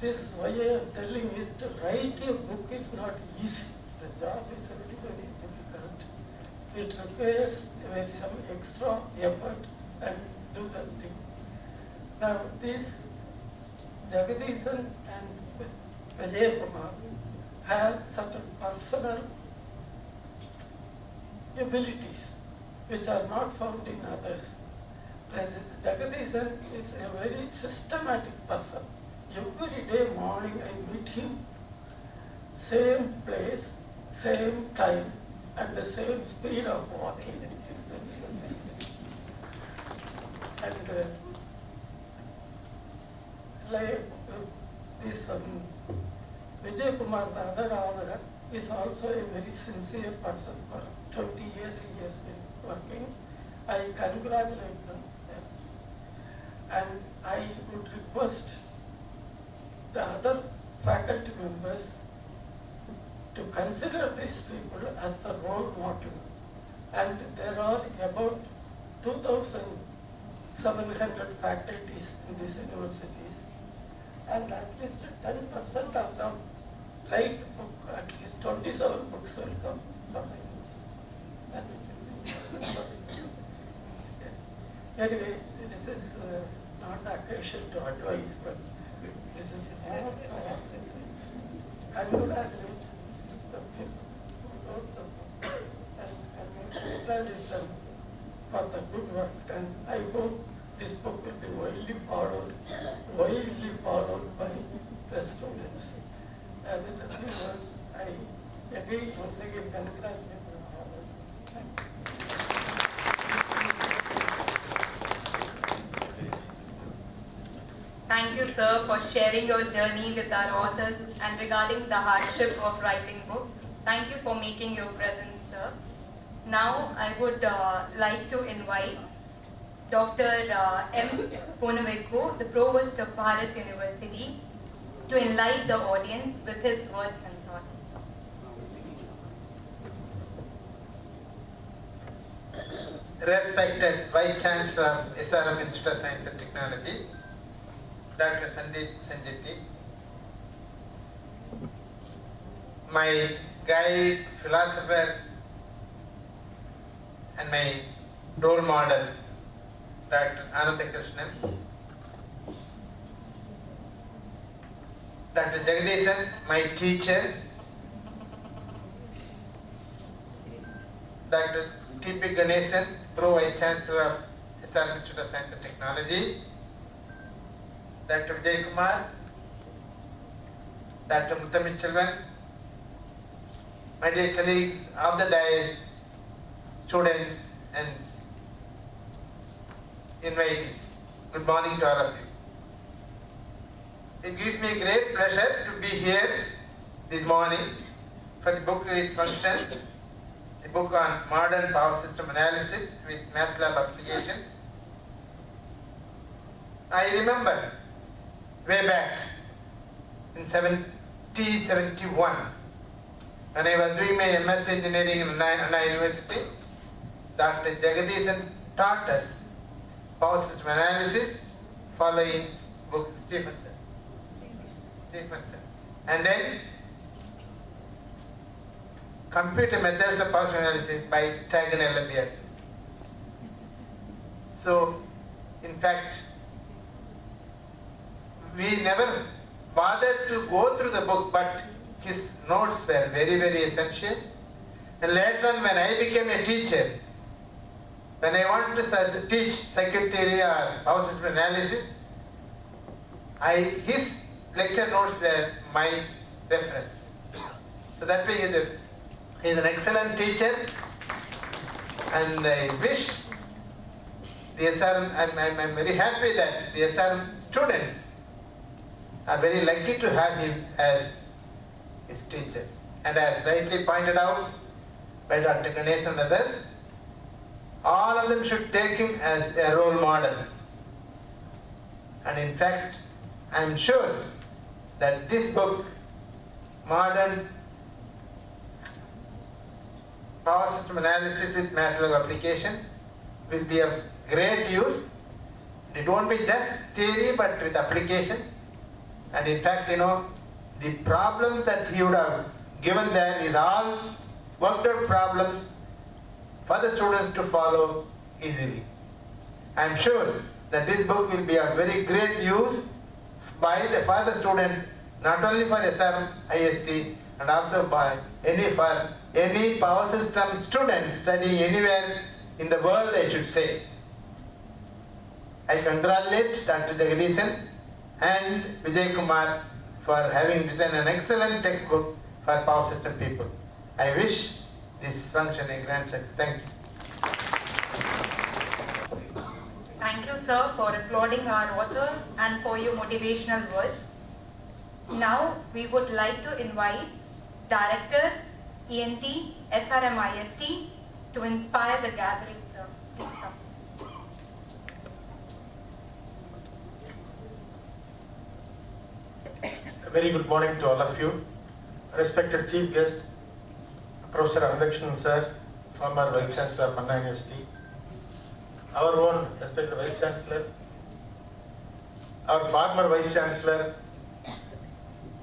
this why I am telling is to write a book is not easy. The job is very, very difficult. It requires some extra effort and do the thing. Now, this Jegatheesan and Vijay Kumar have certain personal abilities which are not found in others. Jegatheesan is a very systematic person. Every day morning I meet him, same place, same time, and the same speed of walking. And like this Vijay Kumar, the other author, is also a very sincere person. For 20 years he has been working. I congratulate them. And I would request the other faculty members to consider these people as the role model. And there are about 2,700 faculties in these universities, and at least 10% of them write book, at least 27 books will come from the university. Anyway, this is not the occasion to advise, but this is congratulate the people who wrote the book and congratulate them for the good work. And I hope this book will be widely followed by the students. And with the few words, I again, once again, congratulate them. Thank you. Thank you, sir, for sharing your journey with our authors and regarding the hardship of writing books. Thank you for making your presence, sir. Now, I would like to invite Dr. M. Ponavekko, the Provost of Bharat University, to enlighten the audience with his words and thoughts. Respected Vice Chancellor of SRM Institute of Science and Technology, Dr. Sandeep Sanjetti, my guide, philosopher, and my role model, Dr. Anandakrishnan, Dr. Jegatheesan, my teacher, Dr. T.P. Ganesan, Pro Vice Chancellor of SRM Institute of Science and Technology, Dr. Vijay Kumar, Dr. Muthamichelvan, my dear colleagues of the dais, students and invitees, good morning to all of you. It gives me great pleasure to be here this morning for the book release function, the book on modern power system analysis with MATLAB applications. I remember way back in 1971 when I was doing my MS engineering in Anna University, Dr.R.Jegatheesan taught us power system analysis following book Stephenson. And then computer methods of power system analysis by Stagg and Ellerbeer. So, in fact, we never bothered to go through the book, but his notes were very, very essential. And later on, when I became a teacher, when I wanted to teach circuit theory or power system analysis, his lecture notes were my reference. So that way he is an excellent teacher, and I wish the SRM, I'm very happy that the SRM students are very lucky to have him as his teacher. And as rightly pointed out by Dr. Ganesan and others, all of them should take him as a role model. And in fact, I am sure that this book, Modern Power System Analysis with MATLAB Applications, will be of great use. It won't be just theory, but with applications. And in fact, the problems that he would have given there is all worked out problems for the students to follow easily. I am sure that this book will be of very great use for the students, not only for SRM, IST, and also for any power system students studying anywhere in the world, I should say. I congratulate Dr. Jegatheesan and Vijay Kumar for having written an excellent textbook for power system people. I wish this function a grand success. Thank you. Thank you, sir, for applauding our author and for your motivational words. Now, we would like to invite Director, ENT, SRM IST to inspire the gathering, sir. Please come. A very good morning to all of you. Respected Chief Guest, Professor Anandakrishnan sir, former Vice Chancellor of Anna University, our own respected Vice Chancellor, our former Vice Chancellor,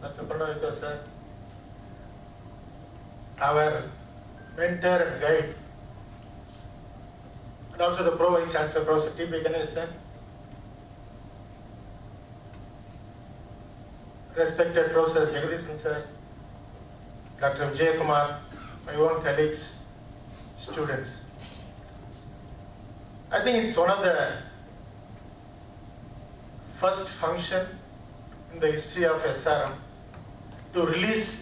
Dr. Pranavika sir, our mentor and guide, and also the Pro Vice Chancellor, Professor T.B. Ganesan, respected Professor Jegatheesan sir, Dr. Vijay Kumar, my own colleagues, students. I think it's one of the first function in the history of SRM to release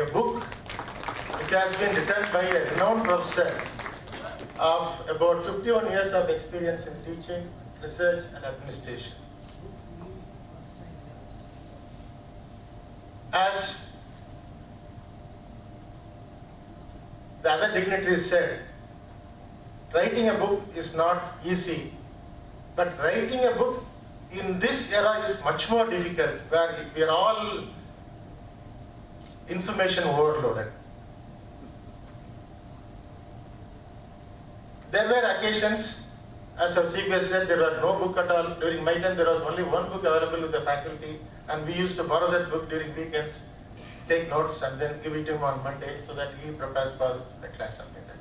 a book which has been written by a renowned professor of about 51 years of experience in teaching, research and administration. As the other dignitaries said, writing a book is not easy, but writing a book in this era is much more difficult, where we are all information overloaded. There were occasions, as our CPS said, there were no book at all. During my time, there was only one book available with the faculty, and we used to borrow that book during weekends, take notes, and then give it to him on Monday so that he prepares for the class something like that.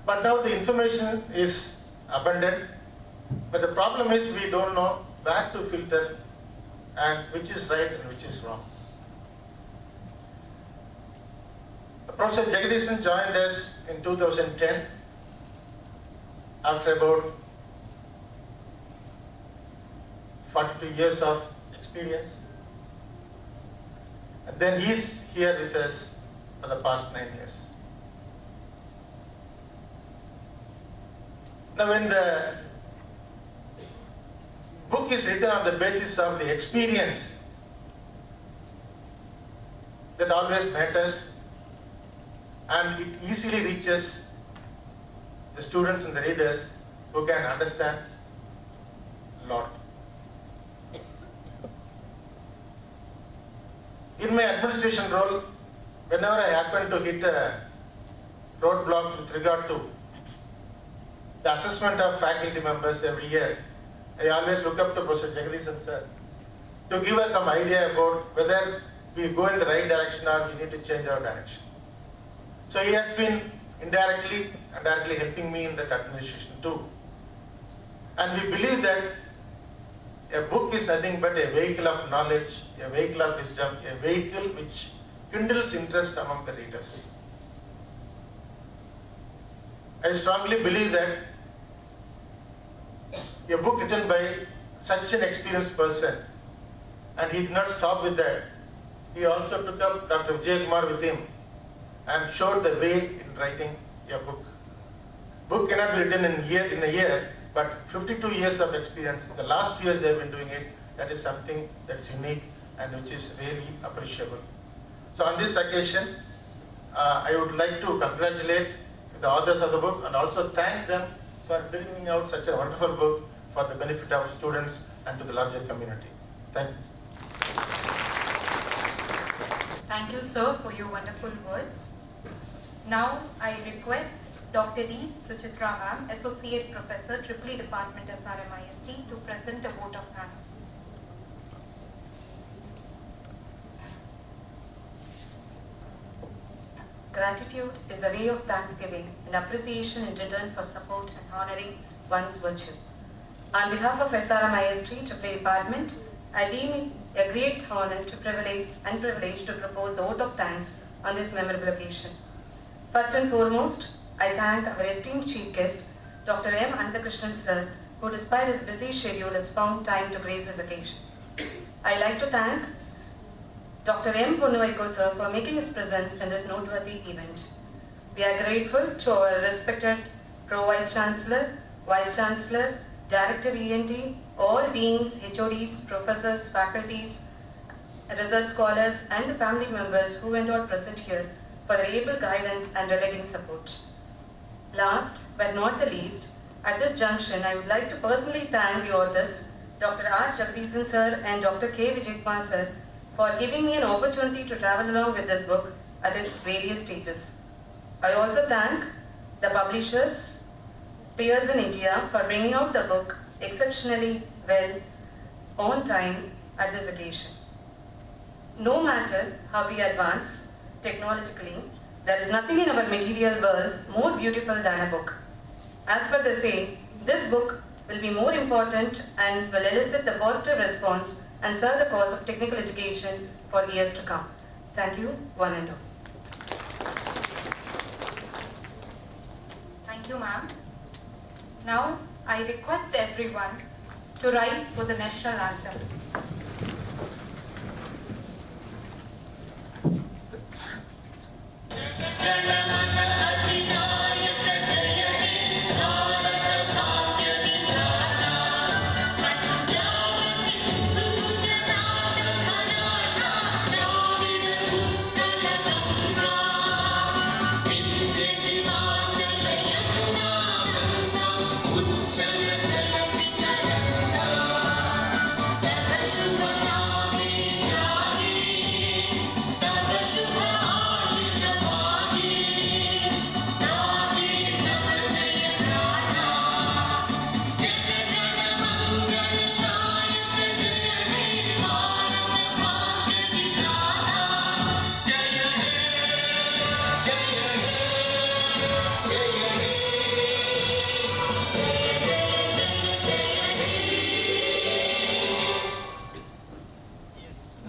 But now the information is abundant, but the problem is we don't know where to filter and which is right and which is wrong. Professor Jegatheesan joined us in 2010 after about 42 years of experience. then he is here with us for the past 9 years. Now when the book is written on the basis of the experience, that always matters, and it easily reaches the students and the readers who can understand a lot. In my administration role, whenever I happen to hit a roadblock with regard to the assessment of faculty members every year, I always look up to Professor Jegatheesan sir to give us some idea about whether we go in the right direction or we need to change our direction. So he has been indirectly and directly helping me in that administration too. And we believe that a book is nothing but a vehicle of knowledge, a vehicle of wisdom, a vehicle which kindles interest among the readers. I strongly believe that a book written by such an experienced person, and he did not stop with that. He also took up Dr.R.Jegatheesan with him and showed the way in writing a book. Book cannot be written in a year, but 52 years of experience, in the last 2 years they have been doing it, that is something that's unique and which is really appreciable. So on this occasion, I would like to congratulate the authors of the book and also thank them for bringing out such a wonderful book for the benefit of students and to the larger community. Thank you. Thank you, sir, for your wonderful words. Now, I request Dr. D. Suchitra ma'am, Associate Professor, Triple Department, SRM IST, to present a vote of thanks. Gratitude is a way of thanksgiving and appreciation in return for support and honoring one's virtue. On behalf of SRM IST, Triple Department, I deem it a great honor and privilege to propose a vote of thanks on this memorable occasion. First and foremost, I thank our esteemed chief guest, Dr. M. Anandakrishnan sir, who despite his busy schedule has found time to grace this occasion. I like to thank Dr. M. Ponnuvaiko sir for making his presence in this noteworthy event. We are grateful to our respected Pro-Vice Chancellor, Vice Chancellor, Director ENT, all deans, HODs, professors, faculties, research scholars and family members who were all present here for their able guidance and relating support. Last but not the least, at this junction, I would like to personally thank the authors, Dr.R.Jegatheesan sir and Dr. K. Vijaykumar sir, for giving me an opportunity to travel along with this book at its various stages. I also thank the publishers, peers in India for bringing out the book exceptionally well, on time at this occasion. No matter how we advance technologically, there is nothing in our material world more beautiful than a book. As per the saying, this book will be more important and will elicit the positive response and serve the cause of technical education for years to come. Thank you, one and all. Thank you, ma'am. Now, I request everyone to rise for the national anthem.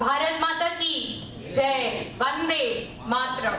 Bharat माता की जय, वंदे मातरम।